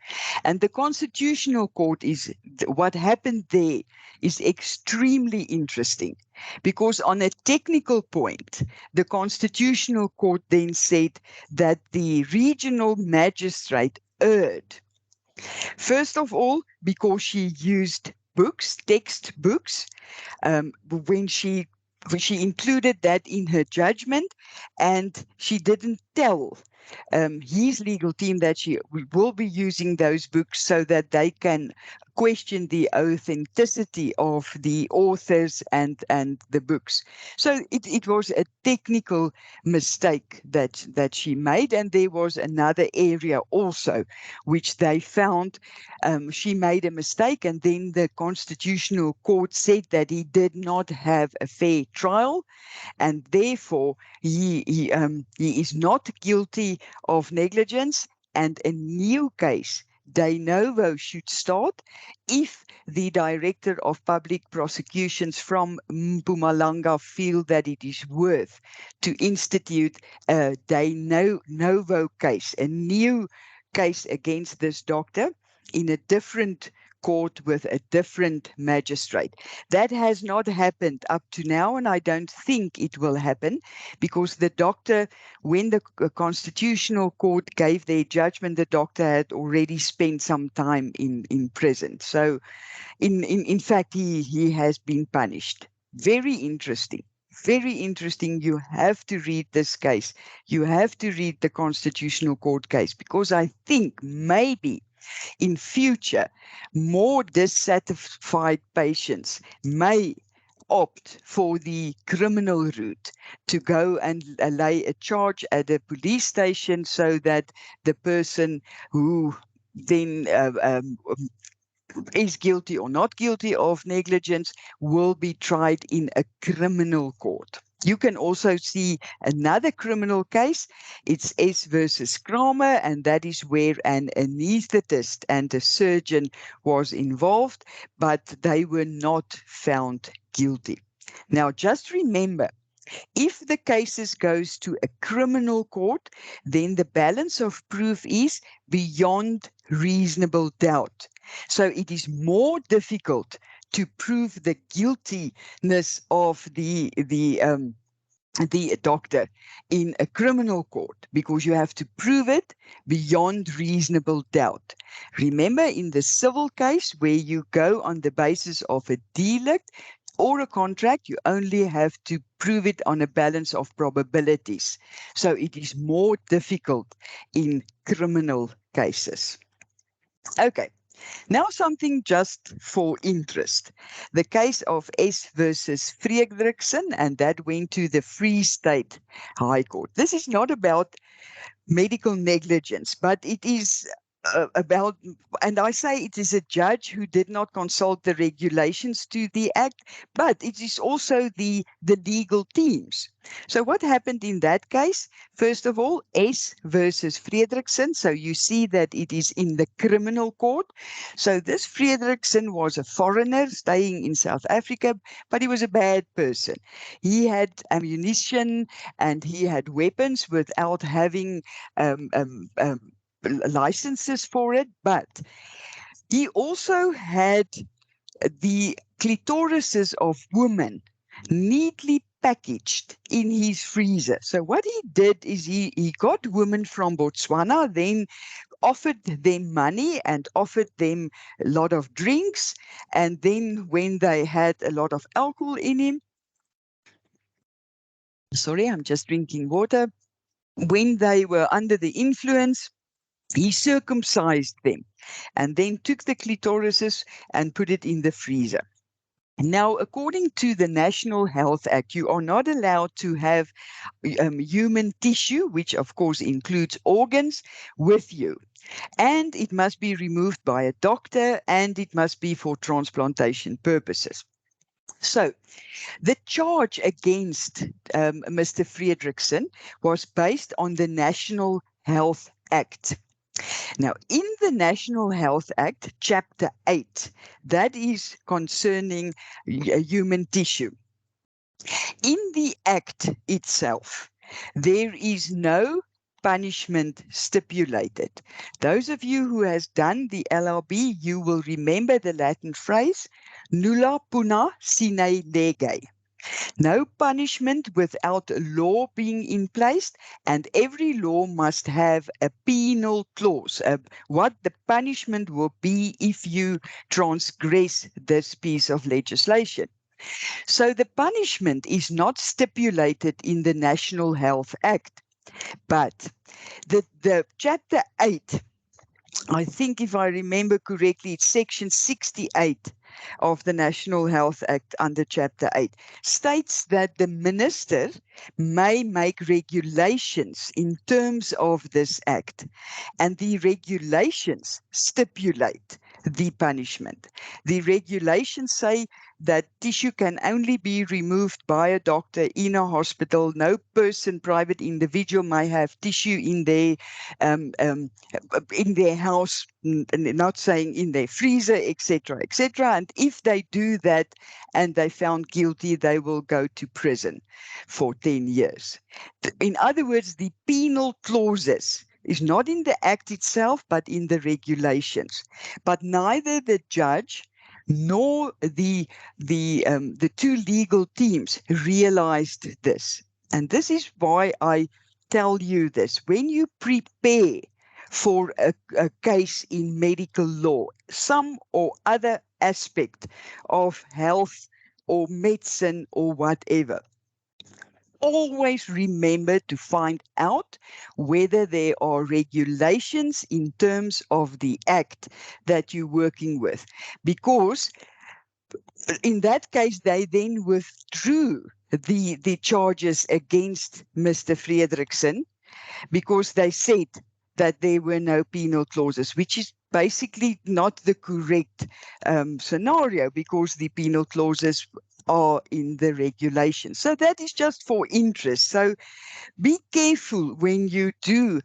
And the Constitutional Court is what happened there is extremely interesting, because on a technical point, the Constitutional Court then said that the regional magistrate erred. First of all, because she used textbooks, when she included that in her judgment, and she didn't tell his legal team that she will be using those books so that they can question the authenticity of the authors and the books. So it was a technical mistake that she made, and there was another area also which they found she made a mistake, and then the Constitutional Court said that he did not have a fair trial, and therefore he is not guilty of negligence, and a new case de novo should start if the Director of Public Prosecutions from Mpumalanga feel that it is worth to institute a novo case, a new case against this doctor in a different court with a different magistrate. That has not happened up to now, and I don't think it will happen, because the doctor, when the Constitutional Court gave their judgment, the doctor had already spent some time in prison. So in fact, he has been punished. Very interesting. Very interesting. You have to read this case. You have to read the Constitutional Court case, because I think maybe in future, more dissatisfied patients may opt for the criminal route, to go and lay a charge at a police station, so that the person who then is guilty or not guilty of negligence will be tried in a criminal court. You can also see another criminal case. It's S versus Kramer, and that is where an anesthetist and a surgeon was involved, but they were not found guilty. Now, just remember, if the cases goes to a criminal court, then the balance of proof is beyond reasonable doubt. So it is more difficult to prove the guiltiness of the doctor in a criminal court, because you have to prove it beyond reasonable doubt. Remember, in the civil case, where you go on the basis of a delict or a contract, you only have to prove it on a balance of probabilities. So it is more difficult in criminal cases. Okay. Now something just for interest. The case of S versus Frederickson, and that went to the Free State High Court. This is not about medical negligence, but it is about, and I say it is a judge who did not consult the regulations to the act, but it is also the legal teams. So what happened in that case? First of all, S versus Frederickson. So you see that it is in the criminal court. So this Frederickson was a foreigner staying in South Africa, but he was a bad person. He had ammunition and he had weapons without having licenses for it, but he also had the clitorises of women neatly packaged in his freezer. So what he did is he got women from Botswana, then offered them money and offered them a lot of drinks, and then when they had a lot of alcohol in him, sorry, I'm just drinking water, when they were under the influence, he circumcised them and then took the clitorises and put it in the freezer. Now, according to the National Health Act, you are not allowed to have human tissue, which of course includes organs, with you. And it must be removed by a doctor, and it must be for transplantation purposes. So the charge against Mr. Frederickson was based on the National Health Act. Now, in the National Health Act, Chapter 8, that is concerning human tissue. In the Act itself, there is no punishment stipulated. Those of you who has done the LLB, you will remember the Latin phrase, nulla puna sine lege. No punishment without a law being in place, and every law must have a penal clause, what the punishment will be if you transgress this piece of legislation. So the punishment is not stipulated in the National Health Act, but the Chapter 8 I think if I remember correctly, it's section 68 of the National Health Act under Chapter 8, states that the minister may make regulations in terms of this act, and the regulations stipulate the punishment. The regulations say that tissue can only be removed by a doctor in a hospital. No person, private individual, may have tissue um, um, in their house, not saying in their freezer, etc., etc. And if they do that and they found guilty, they will go to prison for 10 years. In other words, the penal clauses is not in the act itself, but in the regulations. But neither the judge nor the two legal teams realized this. And this is why I tell you this. When you prepare for a case in medical law, some or other aspect of health or medicine or whatever, always remember to find out whether there are regulations in terms of the act that you're working with. Because in that case, they then withdrew the charges against Mr. Frederickson because they said that there were no penal clauses, which is basically not the correct scenario because the penal clauses are in the regulations. So that is just for interest. So be careful when you do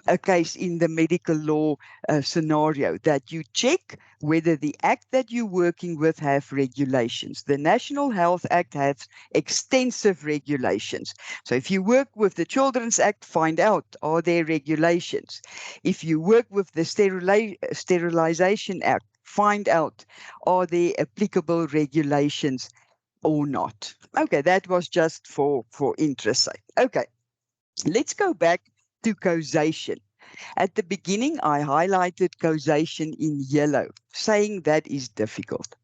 a case in the medical law scenario, that you check whether the act that you're working with have regulations. The National Health Act has extensive regulations. So if you work with the Children's Act, find out, are there regulations? If you work with the Sterilization Act, find out, are there applicable regulations or not? Okay, that was just for interest sake. Okay, let's go back to causation. At the beginning, I highlighted causation in yellow, saying that is difficult.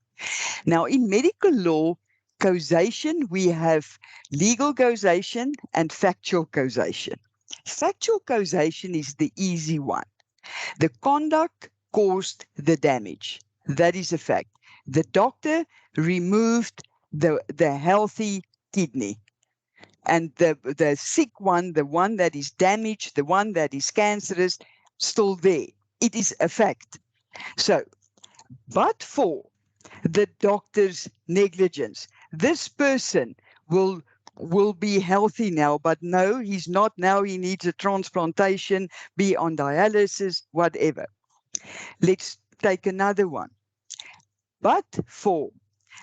Now, in medical law, causation, we have legal causation and factual causation. Factual causation is the easy one. The conduct caused the damage. That is a fact. The doctor removed the healthy kidney, and the sick one, the one that is damaged, the one that is cancerous, still there. It is a fact. So, but for the doctor's negligence, this person will be healthy now, but no, he's not now. He needs a transplantation, be on dialysis, whatever. Let's take another one. But for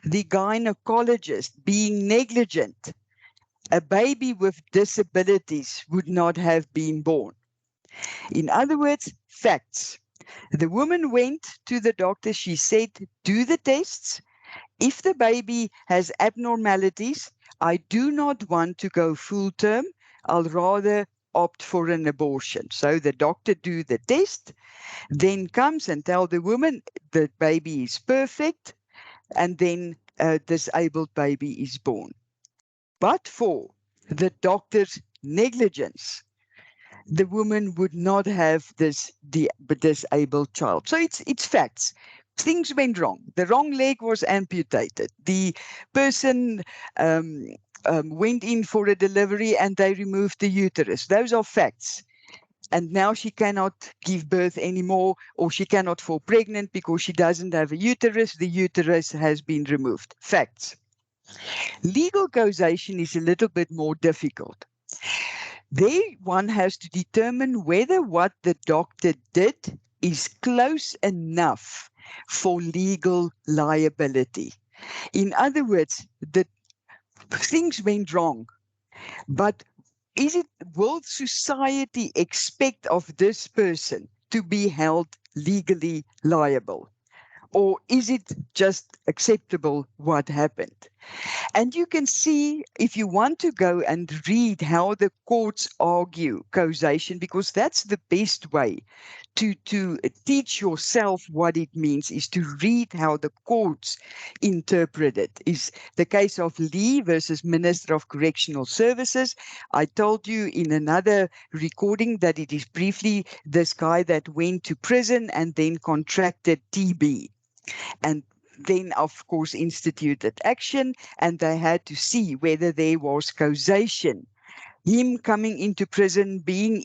the gynecologist being negligent, a baby with disabilities would not have been born. In other words, facts. The woman went to the doctor. She said, do the tests. If the baby has abnormalities, I do not want to go full term. I'll rather opt for an abortion. So the doctor do the test, then comes and tell the woman the baby is perfect, and then a disabled baby is born. But for the doctor's negligence, the woman would not have this disabled child. So it's facts. Things went wrong. The wrong leg was amputated. The person went in for a delivery and they removed the uterus. Those are facts. And now she cannot give birth anymore, or she cannot fall pregnant because she doesn't have a uterus. The uterus has been removed. Facts. Legal causation is a little bit more difficult. There, one has to determine whether what the doctor did is close enough for legal liability. In other words, the things went wrong, but will society expect of this person to be held legally liable? Or is it just acceptable what happened? And you can see, if you want to go and read how the courts argue causation, because that's the best way to teach yourself what it means, is to read how the courts interpret it. Is the case of Lee versus Minister of Correctional Services. I told you in another recording that it is briefly this guy that went to prison and then contracted TB. And then, of course, instituted action, and they had to see whether there was causation. Him coming into prison, being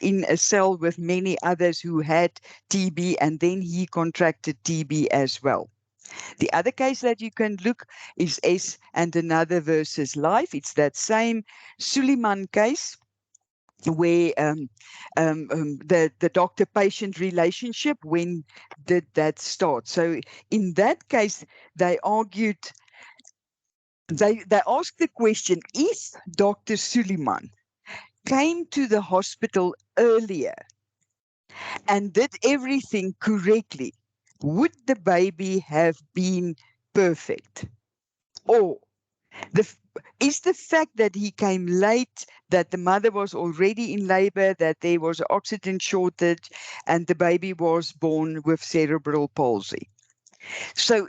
in a cell with many others who had TB, and then he contracted TB as well. The other case that you can look is S and another versus life. It's that same Suleiman case where the doctor-patient relationship, when did that start? So in that case, they argued, they asked the question, if Dr. Suleiman came to the hospital earlier and did everything correctly, would the baby have been perfect? Or is the fact that he came late, that the mother was already in labor, that there was oxygen shortage, and the baby was born with cerebral palsy? So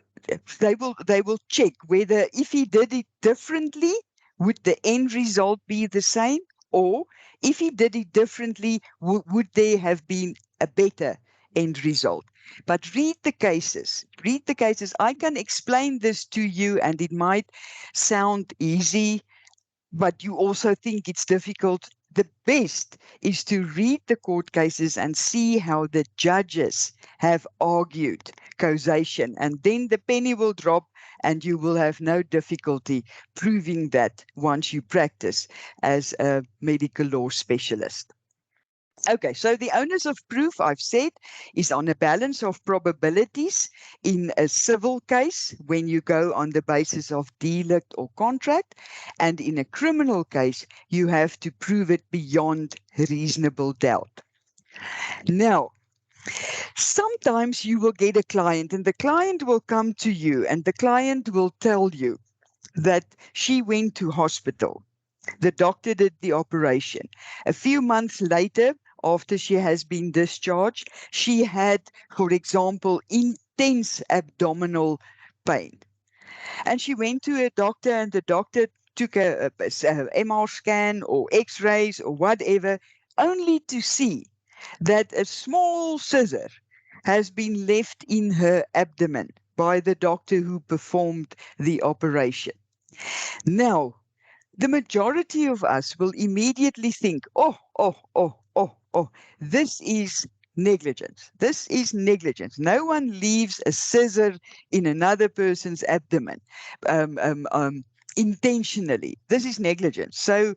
they will check whether, if he did it differently, would the end result be the same? Or if he did it differently, would there have been a better end result? But read the cases. Read the cases. I can explain this to you, and it might sound easy, but you also think it's difficult. The best is to read the court cases and see how the judges have argued causation, and then the penny will drop and you will have no difficulty proving that once you practice as a medical law specialist. Okay, so the onus of proof, I've said, is on a balance of probabilities. In a civil case, when you go on the basis of delict or contract, and in a criminal case, you have to prove it beyond reasonable doubt. Now, sometimes you will get a client, and the client will come to you, and the client will tell you that she went to hospital. The doctor did the operation. A few months later, after she has been discharged, she had, for example, intense abdominal pain. And she went to a doctor, and the doctor took a MR scan or x-rays or whatever, only to see that a small scissor has been left in her abdomen by the doctor who performed the operation. Now, the majority of us will immediately think, this is negligence. This is negligence. No one leaves a scissor in another person's abdomen intentionally. This is negligence. So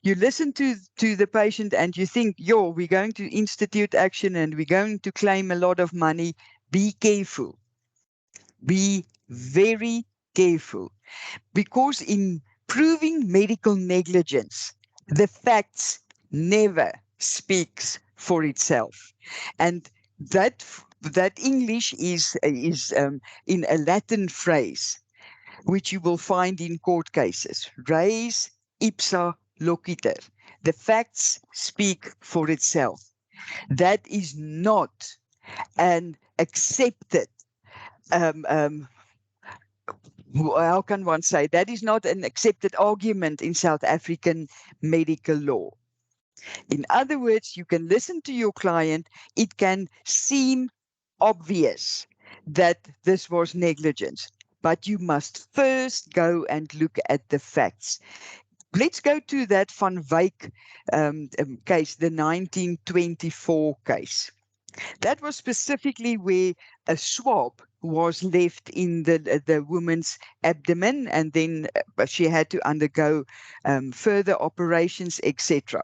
you listen to the patient and you think, we're going to institute action and we're going to claim a lot of money. Be careful. Be very careful. Because in proving medical negligence, the facts never speaks for itself. And that English is in a Latin phrase, which you will find in court cases. Res ipsa loquitur. The facts speak for itself. That is not an accepted how can one say, that is not an accepted argument in South African medical law. In other words, you can listen to your client. It can seem obvious that this was negligence, but you must first go and look at the facts. Let's go to that Van Wyk case, the 1924 case. That was specifically where a swab was left in the woman's abdomen, and then she had to undergo further operations, etc.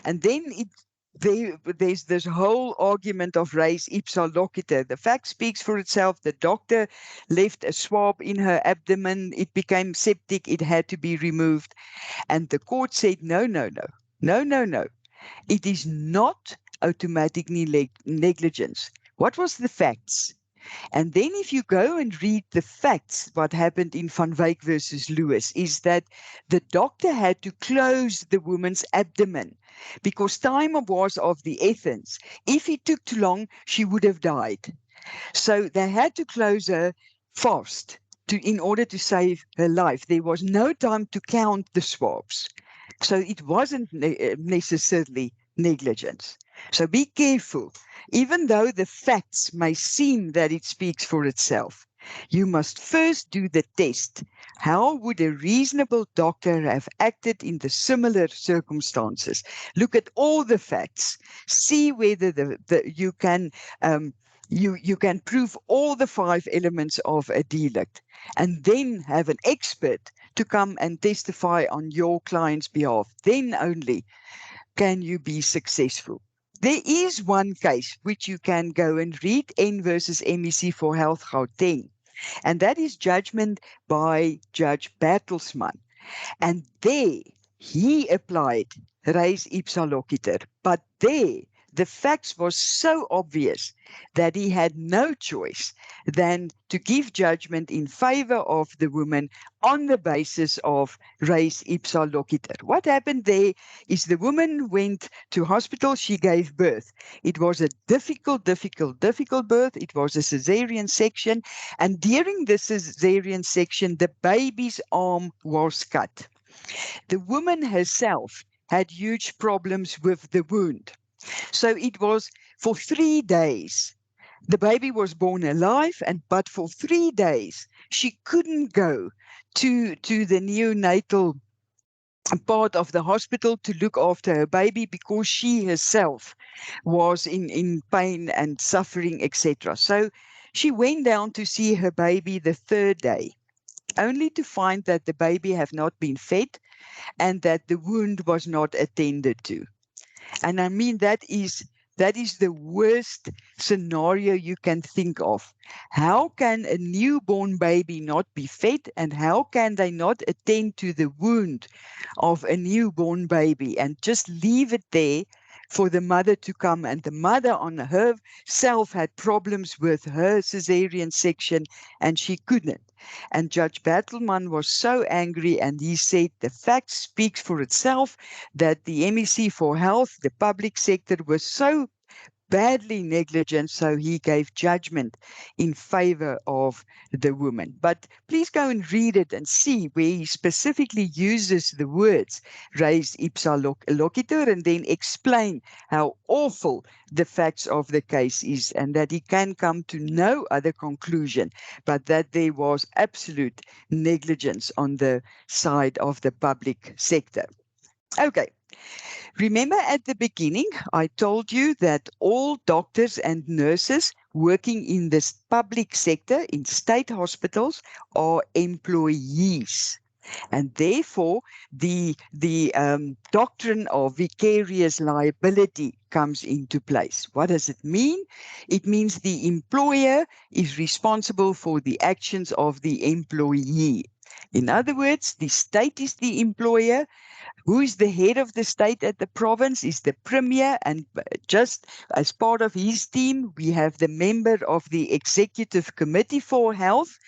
And then there's this whole argument of res ipsa loquitur. The fact speaks for itself. The doctor left a swab in her abdomen. It became septic. It had to be removed. And the court said, no. It is not automatic negligence. What was the facts? And then if you go and read the facts, what happened in Van Wyk versus Lewis is that the doctor had to close the woman's abdomen because time was of the essence. If it took too long, she would have died. So they had to close her fast in order to save her life. There was no time to count the swabs. So it wasn't necessarily negligence. So be careful. Even though the facts may seem that it speaks for itself, you must first do the test. How would a reasonable doctor have acted in the similar circumstances? Look at all the facts. See whether you can you can prove all the 5 elements of a delict, and then have an expert to come and testify on your client's behalf. Then only can you be successful. There is one case which you can go and read, N versus MEC for Health Gauteng, and that is judgment by Judge Bertelsmann. And there he applied res ipsa loquitur, but there the facts was so obvious that he had no choice than to give judgment in favor of the woman on the basis of res ipsa loquitur. What happened there is the woman went to hospital, she gave birth. It was a difficult birth. It was a cesarean section, and during the cesarean section, the baby's arm was cut. The woman herself had huge problems with the wound. So it was for 3 days. The baby was born alive, but for 3 days, she couldn't go to the neonatal part of the hospital to look after her baby because she herself was in pain and suffering, etc. So she went down to see her baby the 3rd day, only to find that the baby have not been fed and that the wound was not attended to. And I mean, that is the worst scenario you can think of. How can a newborn baby not be fed, and how can they not attend to the wound of a newborn baby and just leave it there for the mother to come? And the mother on herself had problems with her cesarean section, and she couldn't. And Judge Bertelsmann was so angry, and he said the fact speaks for itself that the MEC for Health, the public sector, was so badly negligent, so he gave judgment in favor of the woman. But please go and read it and see where he specifically uses the words res ipsa loquitur, and then explain how awful the facts of the case is, and that he can come to no other conclusion but that there was absolute negligence on the side of the public sector. Okay. Remember at the beginning, I told you that all doctors and nurses working in this public sector in state hospitals are employees. And therefore, the doctrine of vicarious liability comes into place. What does it mean? It means the employer is responsible for the actions of the employee. In other words, the state is the employer. Who is the head of the state at the province is the premier, and just as part of his team, we have the member of the executive committee for health.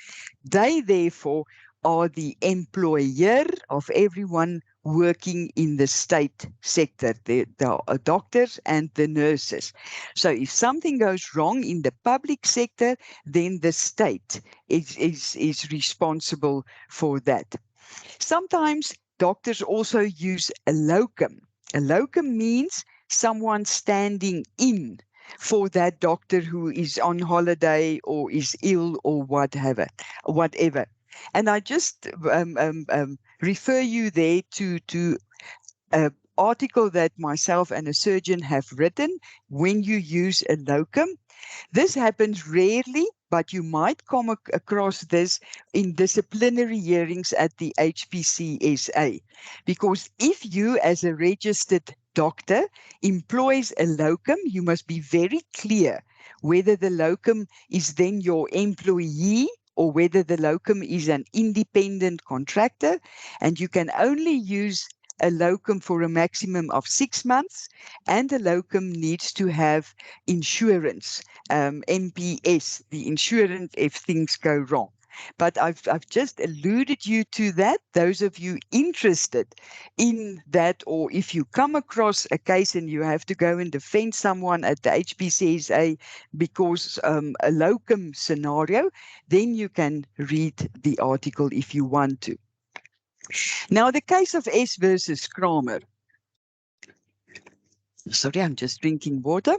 They therefore are the employer of everyone working in the state sector, the doctors and the nurses. So if something goes wrong in the public sector, then the state is responsible for that. Sometimes doctors also use a locum. A locum means someone standing in for that doctor who is on holiday or is ill or whatever. And I just refer you there to an article that myself and a surgeon have written. When you use a locum, this happens rarely, but you might come across this in disciplinary hearings at the HPCSA. Because if you, as a registered doctor, employs a locum, you must be very clear whether the locum is then your employee or whether the locum is an independent contractor, and you can only use a locum for a maximum of 6 months, and the locum needs to have insurance, NPS, the insurance if things go wrong. But I've just alluded you to that. Those of you interested in that, or if you come across a case and you have to go and defend someone at the HPCSA because a locum scenario, then you can read the article if you want to. Now, the case of S versus Kramer. Sorry, I'm just drinking water.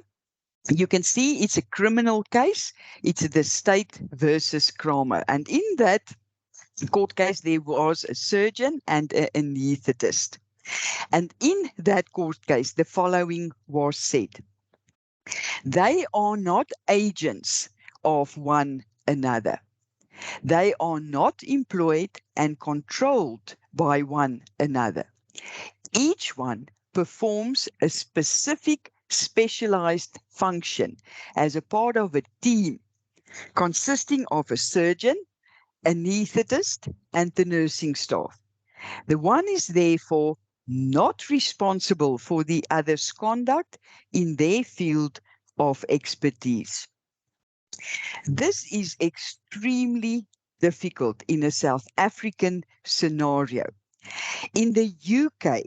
You can see it's a criminal case. It's the state versus Kramer. And in that court case, there was a surgeon and an anaesthetist. And in that court case, the following was said. They are not agents of one another. They are not employed and controlled by one another. Each one performs a specific specialized function as a part of a team consisting of a surgeon, anaesthetist, and the nursing staff. The one is therefore not responsible for the other's conduct in their field of expertise. This is extremely difficult in a South African scenario. In the UK,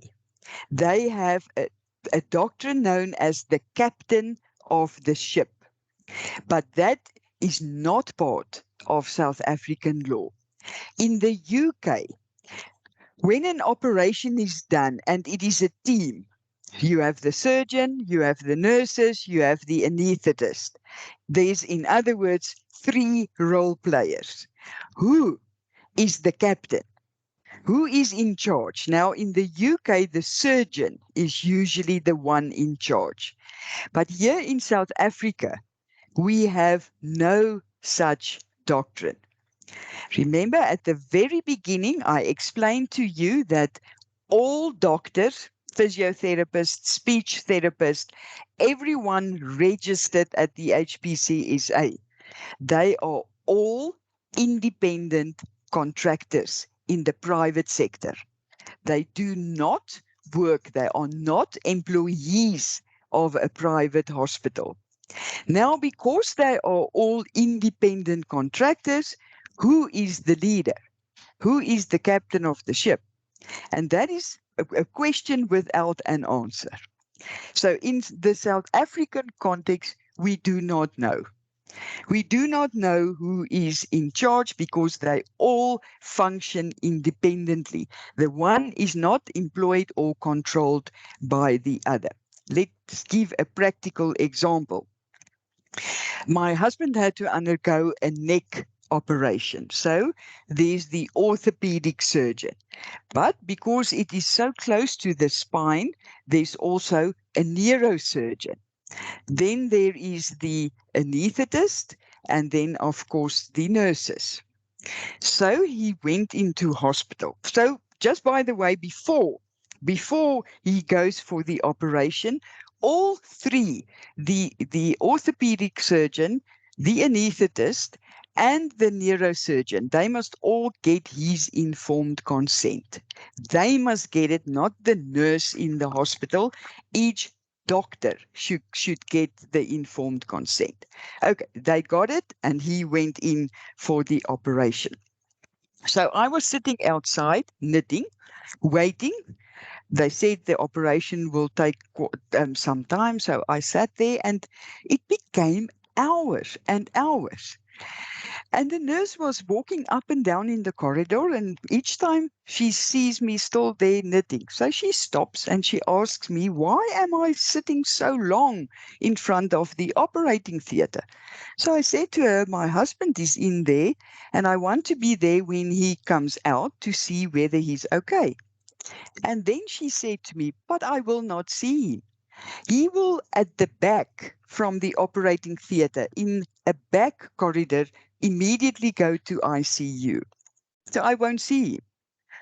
they have a doctrine known as the captain of the ship, but that is not part of South African law. In the UK, when an operation is done and it is a team, you have the surgeon, you have the nurses, you have the anaesthetist. There's, in other words, 3 role players. Who is the captain? Who is in charge? Now, in the UK, the surgeon is usually the one in charge. But here in South Africa, we have no such doctrine. Remember, at the very beginning, I explained to you that all doctors, physiotherapists, speech therapists, everyone registered at the HPCSA, they are all independent contractors in the private sector. They do not work, they are not employees of a private hospital. Now, because they are all independent contractors, who is the leader? Who is the captain of the ship? And that is a question without an answer. So in the South African context, we do not know. We do not know who is in charge because they all function independently. The one is not employed or controlled by the other. Let's give a practical example. My husband had to undergo a neck operation. So there's the orthopedic surgeon. But because it is so close to the spine, there's also a neurosurgeon. Then there is the anaesthetist, and then, of course, the nurses. So he went into hospital. So just by the way, before he goes for the operation, all 3, the orthopedic surgeon, the anaesthetist, and the neurosurgeon, they must all get his informed consent. They must get it, not the nurse in the hospital. Each doctor should get the informed consent. Okay, they got it, and he went in for the operation. So I was sitting outside knitting, waiting. They said the operation will take some time, so I sat there, and it became hours and hours. And the nurse was walking up and down in the corridor, and each time she sees me still there knitting. So she stops and she asks me, why am I sitting so long in front of the operating theater? So I said to her, my husband is in there, and I want to be there when he comes out to see whether he's okay. And then she said to me, but I will not see him. He will, at the back from the operating theater, in a back corridor, immediately go to ICU. So I won't see him.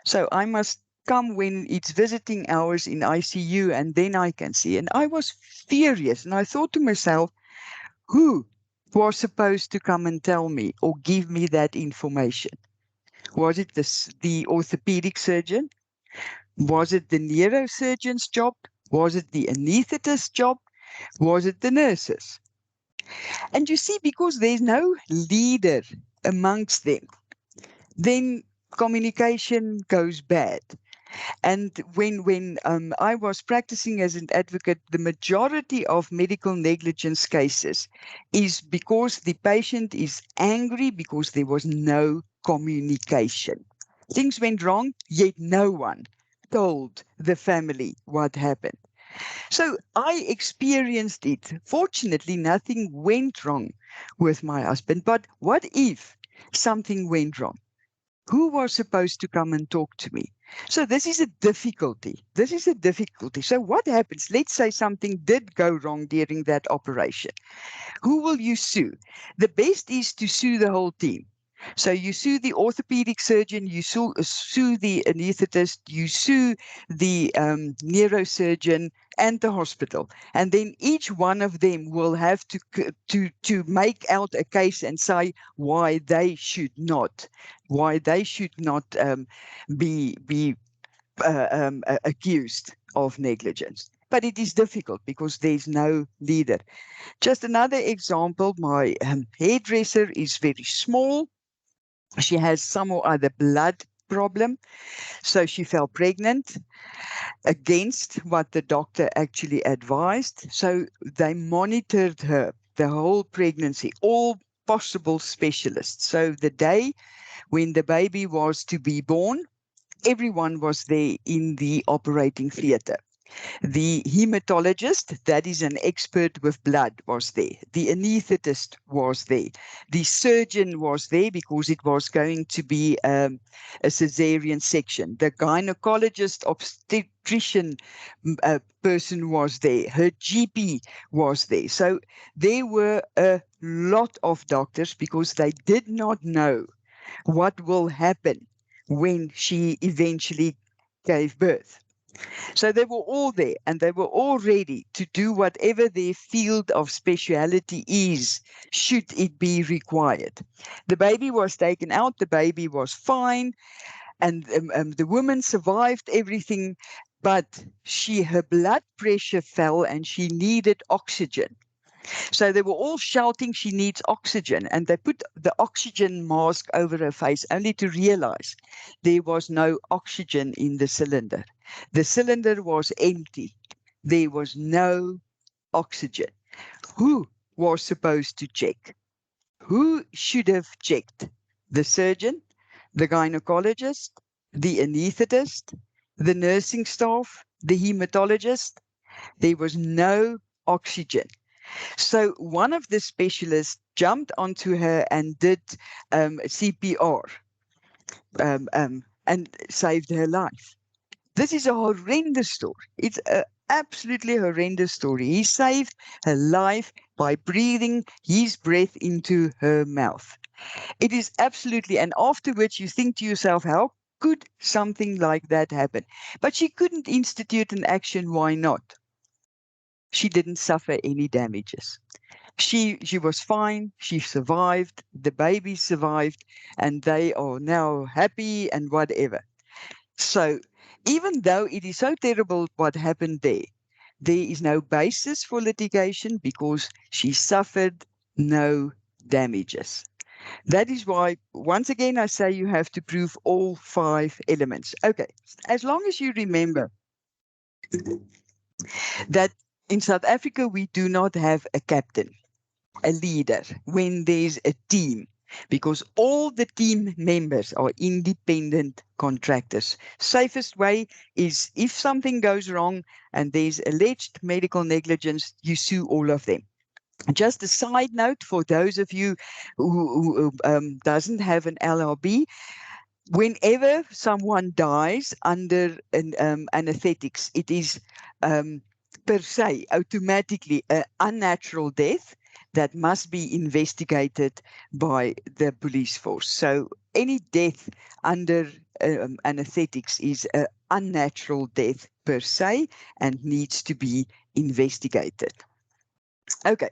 So I must come when it's visiting hours in ICU, and then I can see. And I was furious, and I thought to myself, who was supposed to come and tell me or give me that information? Was it the orthopedic surgeon? Was it the neurosurgeon's job? Was it the anesthetist's job? Was it the nurses? And you see, because there's no leader amongst them, then communication goes bad. And when I was practicing as an advocate, the majority of medical negligence cases is because the patient is angry because there was no communication. Things went wrong, yet no one told the family what happened. So I experienced it. Fortunately, nothing went wrong with my husband. But what if something went wrong? Who was supposed to come and talk to me? So this is a difficulty. This is a difficulty. So what happens? Let's say something did go wrong during that operation. Who will you sue? The best is to sue the whole team. So you sue the orthopedic surgeon, you sue the anesthetist, you sue the neurosurgeon and the hospital, and then each one of them will have to make out a case and say why they should not, be accused of negligence. But it is difficult because there's no leader. Just another example, my hairdresser is very small. She has some or other blood problem. So she fell pregnant against what the doctor actually advised. So they monitored her the whole pregnancy, all possible specialists. So the day when the baby was to be born, everyone was there in the operating theater. The hematologist, that is an expert with blood, was there. The anesthetist was there. The surgeon was there because it was going to be a cesarean section. The gynecologist, obstetrician person was there. Her GP was there. So there were a lot of doctors because they did not know what will happen when she eventually gave birth. So they were all there and they were all ready to do whatever their field of speciality is, should it be required. The baby was taken out, the baby was fine, and the woman survived everything, but her blood pressure fell and she needed oxygen. So they were all shouting, she needs oxygen. And they put the oxygen mask over her face only to realize there was no oxygen in the cylinder. The cylinder was empty. There was no oxygen. Who was supposed to check? Who should have checked? The surgeon, the gynecologist, the anesthetist, the nursing staff, the hematologist. There was no oxygen. So one of the specialists jumped onto her and did CPR and saved her life. This is a horrendous story. It's an absolutely horrendous story. He saved her life by breathing his breath into her mouth. It is absolutely, and afterwards you think to yourself, how could something like that happen? But she couldn't institute an action. Why not? She didn't suffer any damages. She was fine. She survived. The baby survived, and they are now happy and whatever. So even though it is so terrible what happened there is no basis for litigation because she suffered no damages. That is why, once again, I say you have to prove all 5 elements. Okay, as long as you remember that in South Africa, we do not have a captain, a leader, when there's a team, because all the team members are independent contractors. Safest way is if something goes wrong and there's alleged medical negligence, you sue all of them. Just a side note for those of you who doesn't have an LRB, whenever someone dies under anesthetics, it is per se automatically an unnatural death that must be investigated by the police force. So any death under anesthetics is an unnatural death per se and needs to be investigated. Okay,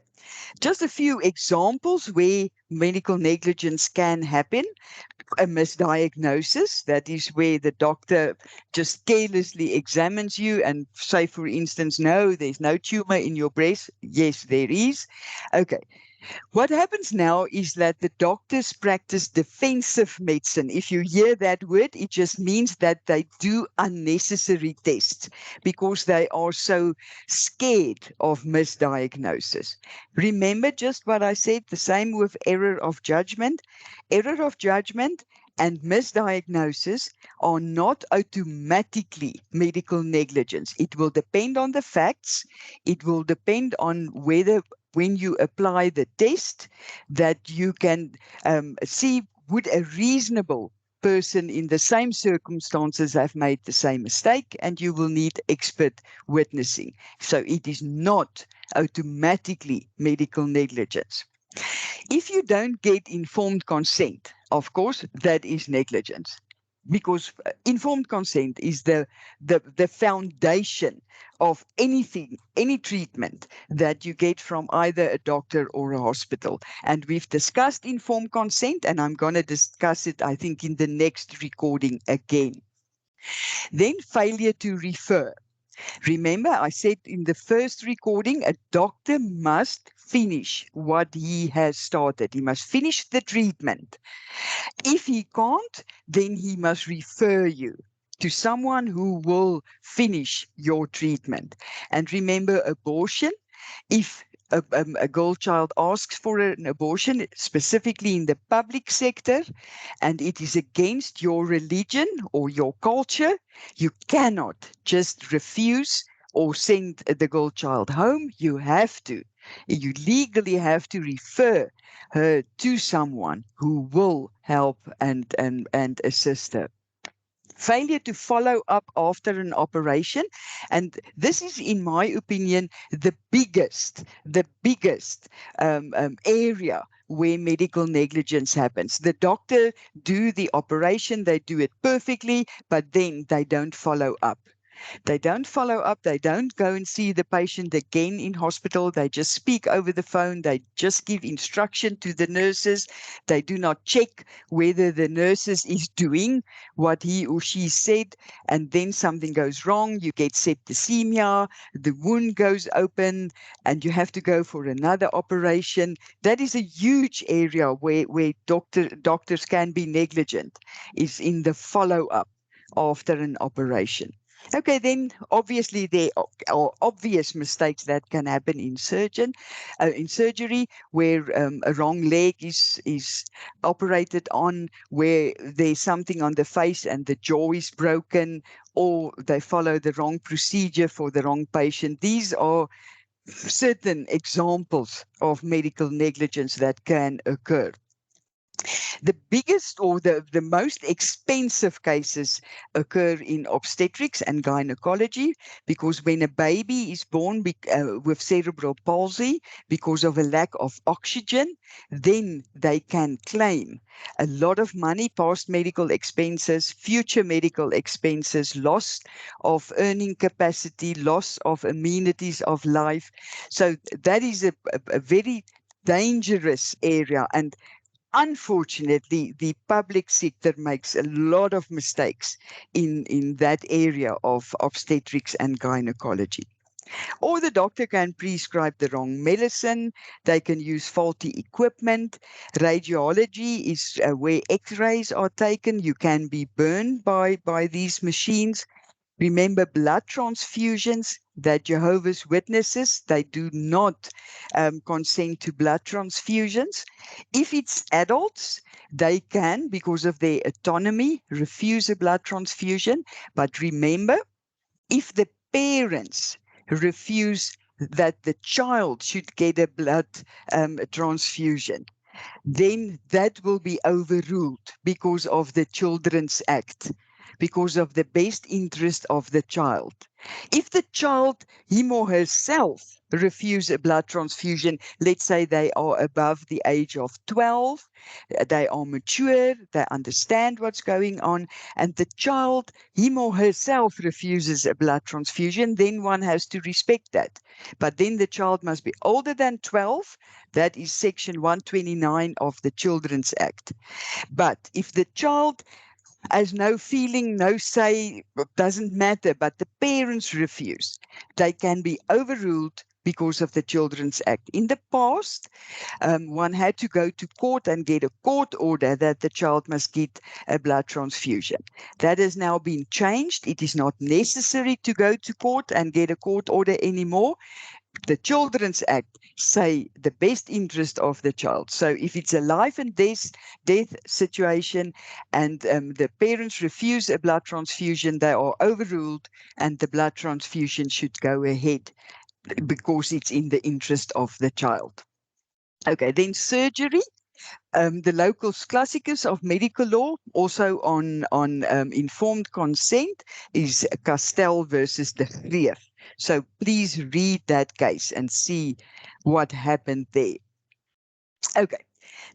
just a few examples where medical negligence can happen. a misdiagnosis. That is where the doctor just carelessly examines you and say, for instance, no, there's no tumor in your breast. Yes, there is. Okay. What happens now is that the doctors practice defensive medicine. If you hear that word, it just means that they do unnecessary tests because they are so scared of misdiagnosis. Remember just what I said, the same with error of judgment. Error of judgment and misdiagnosis are not automatically medical negligence. It will depend on the facts. It will depend on whether when you apply the test that you can see would a reasonable person in the same circumstances have made the same mistake, and you will need expert witnessing. So it is not automatically medical negligence. If you don't get informed consent, of course, that is negligence. Because informed consent is the foundation of anything, any treatment that you get from either a doctor or a hospital. And we've discussed informed consent, and I'm going to discuss it, I think, in the next recording again. Then failure to refer. Remember, I said in the first recording, a doctor must finish what he has started. He must finish the treatment. If he can't, then he must refer you to someone who will finish your treatment. And remember, abortion, if a girl child asks for an abortion, specifically in the public sector, and it is against your religion or your culture, you cannot just refuse or send the girl child home. You have to. You legally have to refer her to someone who will help and assist her. Failure to follow up after an operation. And this is, in my opinion, the biggest area where medical negligence happens. The doctor do the operation, they do it perfectly, but then they don't follow up. They don't follow up. They don't go and see the patient again in hospital. They just speak over the phone. They just give instruction to the nurses. They do not check whether the nurses is doing what he or she said. And then something goes wrong. You get septicemia. The wound goes open and you have to go for another operation. That is a huge area where doctors can be negligent, is in the follow-up after an operation. Okay, then obviously there are obvious mistakes that can happen in surgery, where a wrong leg is operated on, where there's something on the face and the jaw is broken, or they follow the wrong procedure for the wrong patient. These are certain examples of medical negligence that can occur. The biggest or the most expensive cases occur in obstetrics and gynecology, because when a baby is born with cerebral palsy because of a lack of oxygen, then they can claim a lot of money, past medical expenses, future medical expenses, loss of earning capacity, loss of amenities of life. So that is a very dangerous area. And unfortunately, the public sector makes a lot of mistakes in that area of obstetrics and gynecology. Or the doctor can prescribe the wrong medicine. They can use faulty equipment. Radiology is where x-rays are taken. You can be burned by these machines. Remember blood transfusions, that Jehovah's Witnesses, they do not consent to blood transfusions. If it's adults, they can, because of their autonomy, refuse a blood transfusion. But remember, if the parents refuse that the child should get a blood transfusion, then that will be overruled because of the Children's Act. because of the best interest of the child. If the child, him or herself, refuse a blood transfusion, let's say they are above the age of 12, they are mature, they understand what's going on, and the child, him or herself, refuses a blood transfusion, then one has to respect that. But then the child must be older than 12. That is Section 129 of the Children's Act. But if the child has no feeling, no say, doesn't matter, but the parents refuse, they can be overruled because of the Children's Act. In the past, one had to go to court and get a court order that the child must get a blood transfusion. That has now been changed. It is not necessary to go to court and get a court order anymore. The Children's Act say the best interest of the child. So if it's a life and death situation and the parents refuse a blood transfusion, they are overruled and the blood transfusion should go ahead because it's in the interest of the child. Okay, then surgery. The locus classicus of medical law, also on informed consent, is Castell versus de Greef. So please read that case and see what happened there. Okay,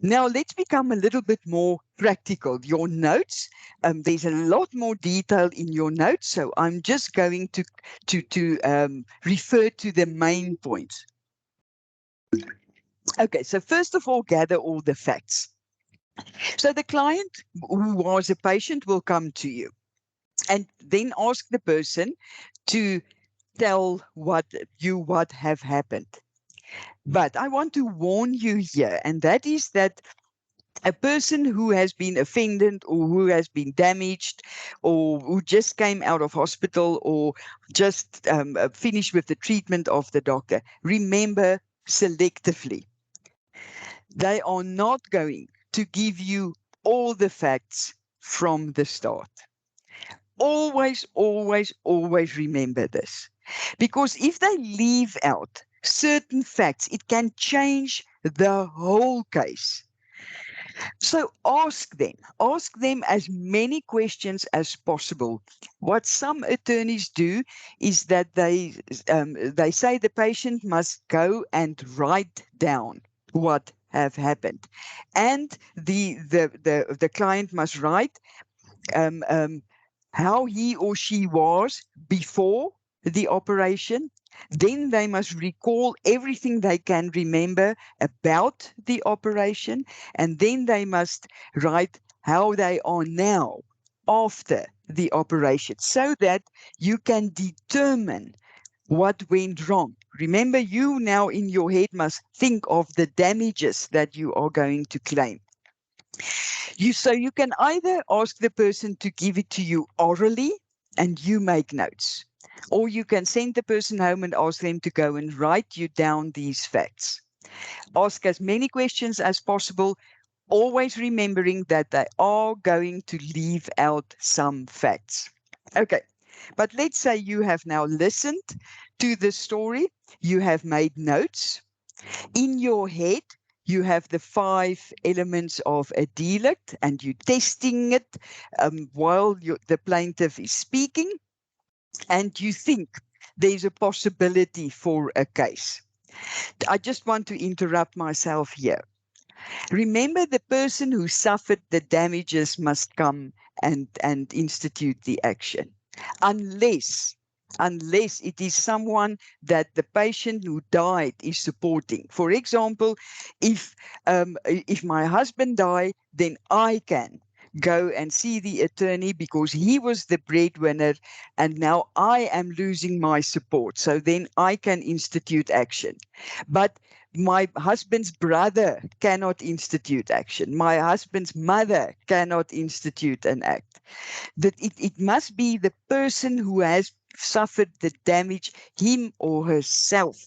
now let's become a little bit more practical. Your notes, there's a lot more detail in your notes, so I'm just going to refer to the main points. Okay, so first of all, gather all the facts. So the client who was a patient will come to you and then ask the person to tell what have happened. But I want to warn you here, and that is that a person who has been offended or who has been damaged or who just came out of hospital or just finished with the treatment of the doctor, remember selectively. They are not going to give you all the facts from the start. Always, always, always remember this. Because if they leave out certain facts, it can change the whole case. So ask them as many questions as possible. What some attorneys do is that they say the patient must go and write down what have happened, and the client must write how he or she was before the operation. Then they must recall everything they can remember about the operation, and then they must write how they are now after the operation, so that you can determine what went wrong. Remember, you now in your head must think of the damages that you are going to claim. So you can either ask the person to give it to you orally and you make notes, or you can send the person home and ask them to go and write you down these facts. Ask as many questions as possible, always remembering that they are going to leave out some facts. Okay, but let's say you have now listened to the story, you have made notes. In your head, you have the 5 elements of a delict and you're testing it while the plaintiff is speaking, and you think there's a possibility for a case. I just want to interrupt myself here. Remember, the person who suffered the damages must come and institute the action, unless it is someone that the patient who died is supporting. For example, if my husband died, then I can go and see the attorney because he was the breadwinner and now I am losing my support. So then I can institute action. But my husband's brother cannot institute action. My husband's mother cannot institute an act. That it must be the person who has suffered the damage, him or herself.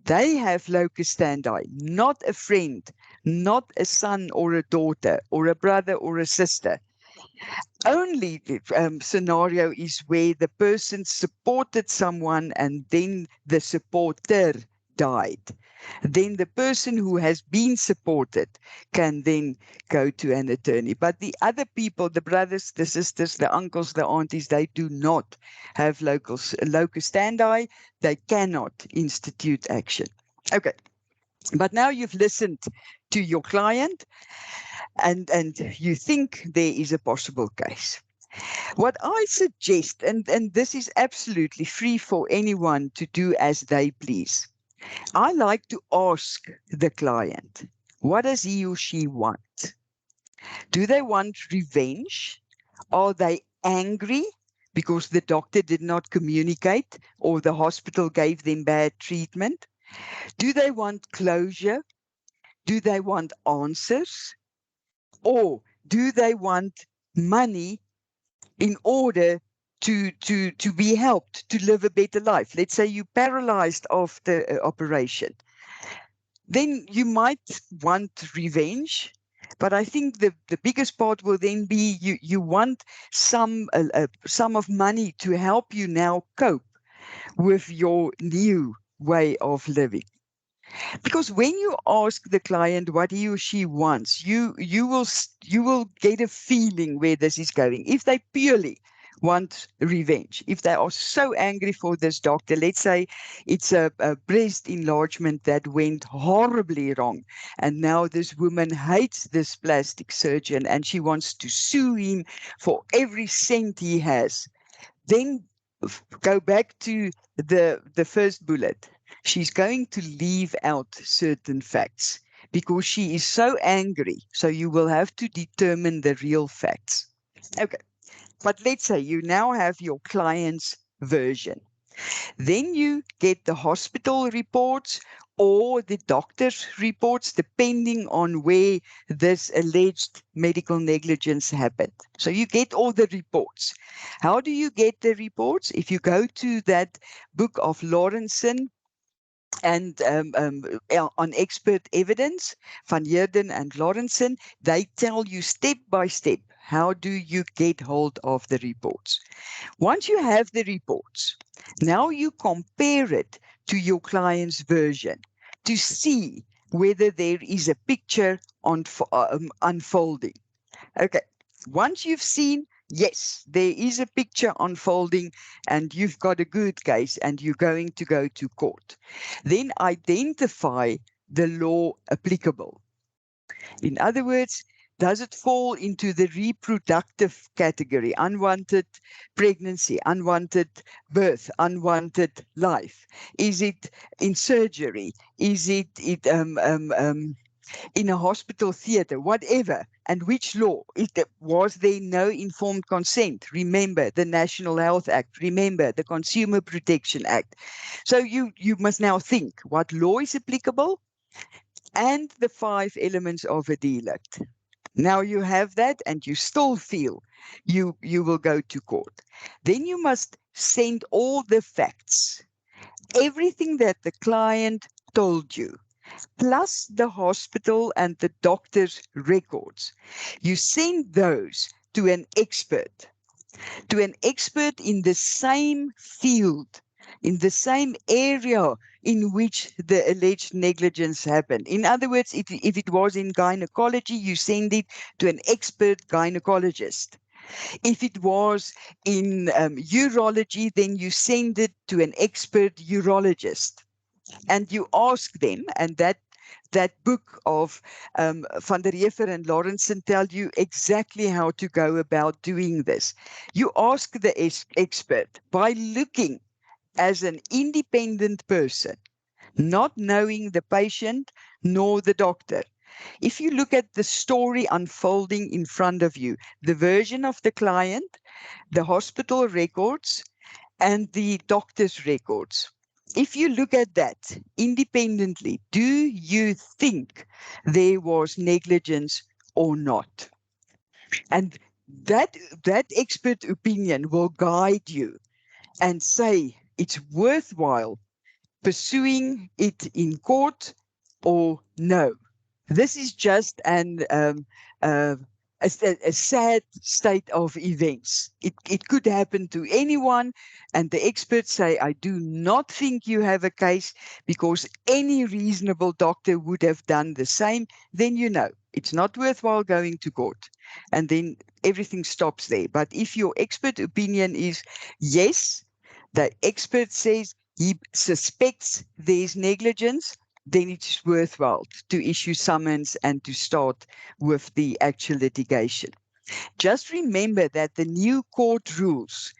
They have locus standi, not a friend, not a son or a daughter or a brother or a sister. Only scenario is where the person supported someone and then the supporter died. Then the person who has been supported can then go to an attorney. But the other people, the brothers, the sisters, the uncles, the aunties, they do not have locus standi. They cannot institute action. Okay. But now you've listened to your client and you think there is a possible case. What I suggest, and this is absolutely free for anyone to do as they please, I like to ask the client, what does he or she want? Do they want revenge? Are they angry because the doctor did not communicate or the hospital gave them bad treatment? Do they want closure? Do they want answers? Or do they want money in order to be helped to live a better life? Let's say you're paralyzed after operation. Then you might want revenge, but I think the biggest part will then be you want some sum of money to help you now cope with your new way of living. Because when you ask the client what he or she wants, you will get a feeling where this is going. If they purely want revenge, if they are so angry for this doctor, let's say it's a breast enlargement that went horribly wrong, and now this woman hates this plastic surgeon and she wants to sue him for every cent he has, then go back to the first bullet. She's going to leave out certain facts because she is so angry. So you will have to determine the real facts. Okay. But let's say you now have your client's version. Then you get the hospital reports or the doctor's reports, depending on where this alleged medical negligence happened. So you get all the reports. How do you get the reports? If you go to that book of Lawrenson and on expert evidence, Van Heerden and Lawrenson, they tell you step by step, how do you get hold of the reports? Once you have the reports, now you compare it to your client's version to see whether there is a picture unfolding. Okay. Once you've seen, yes, there is a picture unfolding and you've got a good case and you're going to go to court, then identify the law applicable. In other words, does it fall into the reproductive category, unwanted pregnancy, unwanted birth, unwanted life? Is it in surgery? Is it in a hospital theater, whatever, and which law? Was there no informed consent? Remember the National Health Act. Remember the Consumer Protection Act. So you must now think what law is applicable and the 5 elements of a delict. Now you have that and you still feel you will go to court. Then you must send all the facts, everything that the client told you, plus the hospital and the doctor's records. You send those to an expert in the same field, in the same area in which the alleged negligence happened. In other words, if it was in gynecology, you send it to an expert gynecologist. If it was in urology, then you send it to an expert urologist. And you ask them, and that book of Van der Heever and Lawrenson tell you exactly how to go about doing this. You ask the expert by looking as an independent person, not knowing the patient nor the doctor. If you look at the story unfolding in front of you, the version of the client, the hospital records, and the doctor's records, if you look at that independently, do you think there was negligence or not? And that expert opinion will guide you and say it's worthwhile pursuing it in court or no. This is just an a sad state of events. It could happen to anyone, and the experts say, I do not think you have a case because any reasonable doctor would have done the same. Then you know it's not worthwhile going to court, and then everything stops there. But if your expert opinion is yes, the expert says he suspects there's negligence, then it's worthwhile to issue summons and to start with the actual litigation. Just remember that the new court rules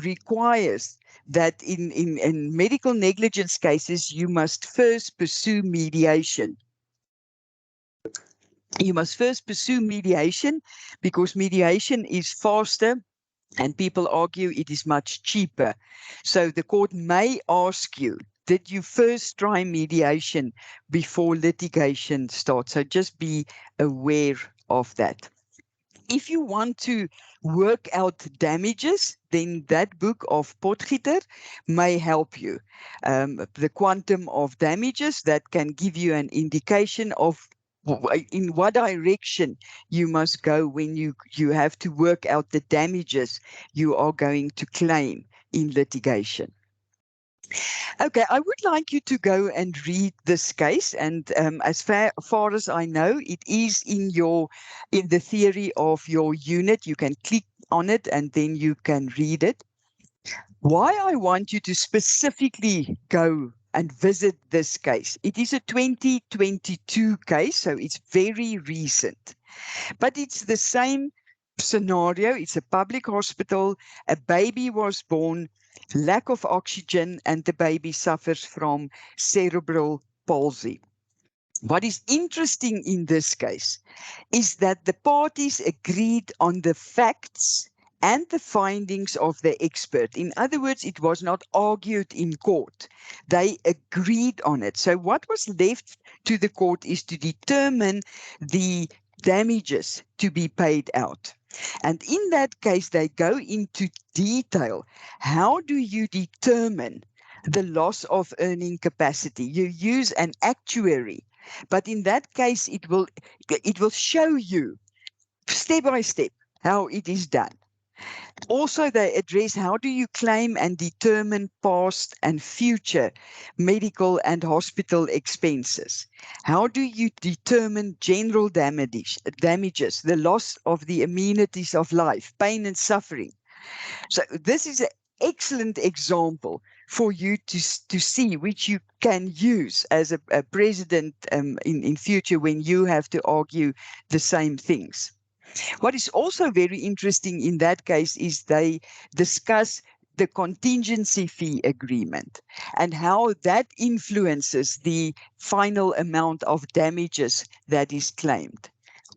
requires that in medical negligence cases, you must first pursue mediation. You must first pursue mediation because mediation is faster and people argue it is much cheaper. So the court may ask you, did you first try mediation before litigation starts? So just be aware of that. If you want to work out damages, then that book of Potgieter may help you. The quantum of damages that can give you an indication of in what direction you must go when you have to work out the damages you are going to claim in litigation. Okay, I would like you to go and read this case, and as far as I know, it is in the theory of your unit. You can click on it and then you can read it. Why I want you to specifically go and visit this case. It is a 2022 case, so it's very recent. But it's the same scenario. It's a public hospital. A baby was born, lack of oxygen, and the baby suffers from cerebral palsy. What is interesting in this case is that the parties agreed on the facts and the findings of the expert. In other words, it was not argued in court. They agreed on it. So what was left to the court is to determine the damages to be paid out. And in that case, they go into detail. How do you determine the loss of earning capacity? You use an actuary, but in that case, it will show you step by step how it is done. Also, they address how do you claim and determine past and future medical and hospital expenses? How do you determine general damages, the loss of the amenities of life, pain and suffering? So this is an excellent example for you to see, which you can use as a president in future when you have to argue the same things. What is also very interesting in that case is they discuss the contingency fee agreement and how that influences the final amount of damages that is claimed.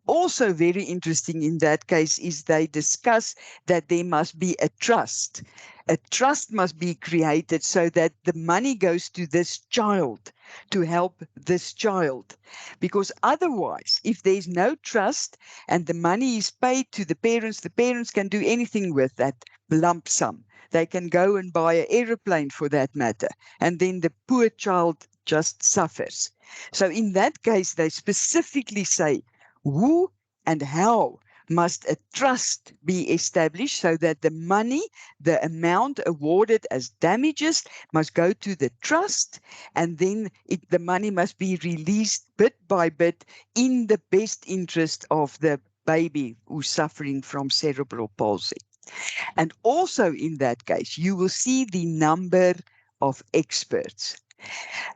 Also very interesting in that case is they discuss that there must be a trust. A trust must be created so that the money goes to this child to help this child. Because otherwise, if there's no trust and the money is paid to the parents can do anything with that lump sum. They can go and buy an aeroplane for that matter. And then the poor child just suffers. So in that case, they specifically say, who and how must a trust be established so that the money, the amount awarded as damages must go to the trust, and then the money must be released bit by bit in the best interest of the baby who's suffering from cerebral palsy. And also in that case, you will see the number of experts.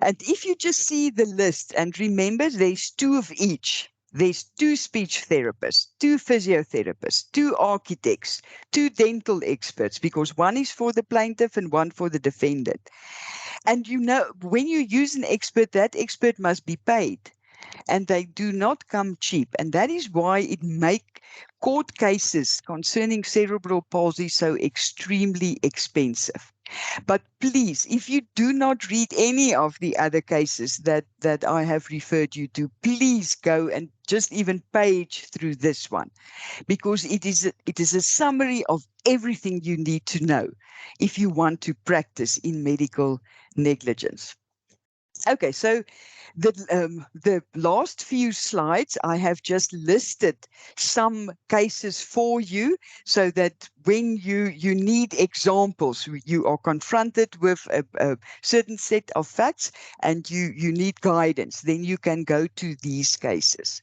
And if you just see the list, and remember, there's two of each. There's 2 speech therapists, 2 physiotherapists, 2 architects, 2 dental experts, because one is for the plaintiff and one for the defendant. And you know, when you use an expert, that expert must be paid. And they do not come cheap. And that is why it makes court cases concerning cerebral palsy so extremely expensive. But please, if you do not read any of the other cases that I have referred you to, please go and just even page through this one, because it is a summary of everything you need to know if you want to practice in medical negligence. Okay, so the last few slides, I have just listed some cases for you so that when you need examples, you are confronted with a certain set of facts and you need guidance, then you can go to these cases.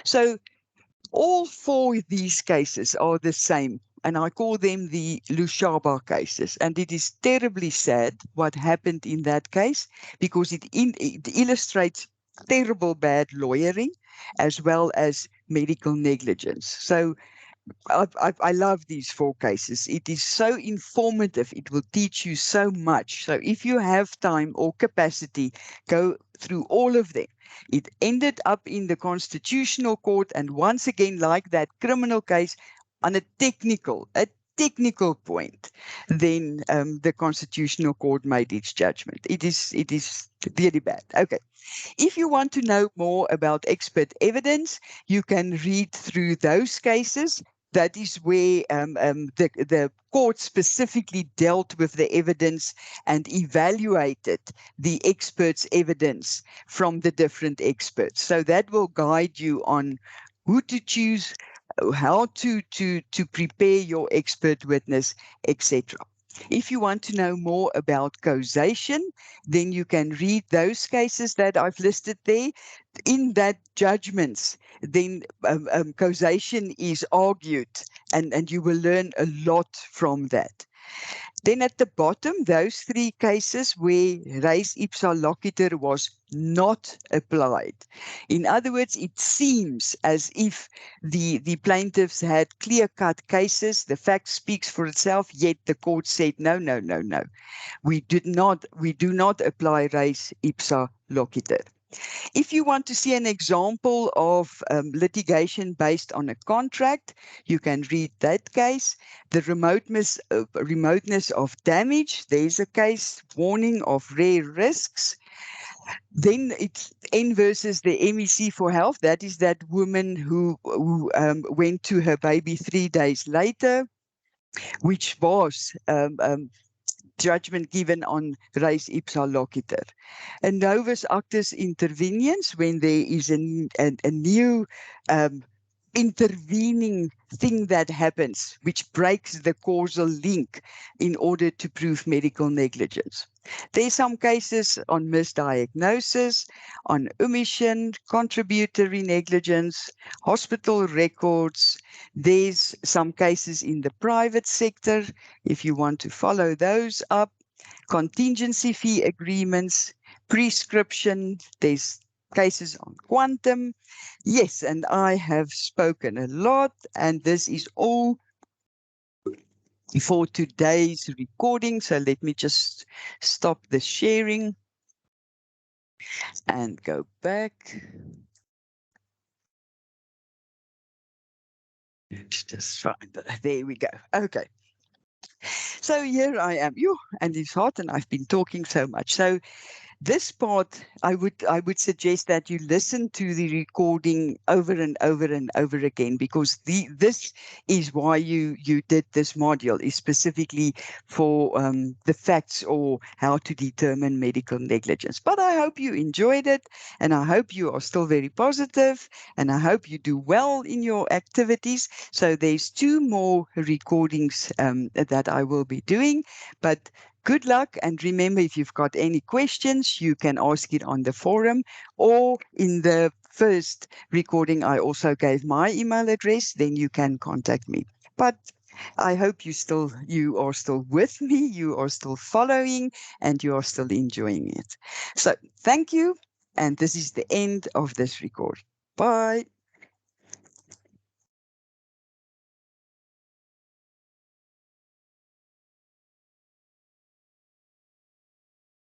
So all four of these cases are the same, and I call them the Lushaba cases. And it is terribly sad what happened in that case because it illustrates terrible bad lawyering as well as medical negligence. So I love these four cases. It is so informative. It will teach you so much. So if you have time or capacity, go through all of them. It ended up in the Constitutional Court, and once again, like that criminal case, on a technical point, then the Constitutional Court made its judgment. It is really bad. Okay. If you want to know more about expert evidence, you can read through those cases. That is where the court specifically dealt with the evidence and evaluated the experts' evidence from the different experts. So that will guide you on who to choose, how to prepare your expert witness, etc. If you want to know more about causation, then you can read those cases that I've listed there. In that judgments, then causation is argued, and you will learn a lot from that. Then at the bottom, those three cases where res ipsa loquitur was not applied. In other words, it seems as if the plaintiffs had clear-cut cases, the fact speaks for itself, yet the court said, no, no, no, no. We do not apply res ipsa loquitur. If you want to see an example of litigation based on a contract, you can read that case. The remoteness of damage, there's a case, warning of rare risks. Then it's N versus the MEC for health. That is that woman who went to her baby 3 days later, which was judgment given on res ipsa loquitur. A novus actus interveniens, when there is a new intervening thing that happens, which breaks the causal link in order to prove medical negligence. There's some cases on misdiagnosis, on omission, contributory negligence, hospital records. There's some cases in the private sector, if you want to follow those up. Contingency fee agreements, prescription, there's cases on quantum. Yes, and I have spoken a lot, and this is all for today's recording. So let me just stop the sharing and go back. Let's just find that. There we go. Okay. So here I am. And it's hot, and I've been talking so much. So this part, I would suggest that you listen to the recording over and over and over again, because this is why you did this module, is specifically for the facts or how to determine medical negligence. But I hope you enjoyed it, and I hope you are still very positive, and I hope you do well in your activities. So there's 2 more recordings that I will be doing, but good luck, and remember, if you've got any questions, you can ask it on the forum, or in the first recording, I also gave my email address, then you can contact me. But I hope you are still with me, you are still following, and you are still enjoying it. So thank you, and this is the end of this recording. Bye.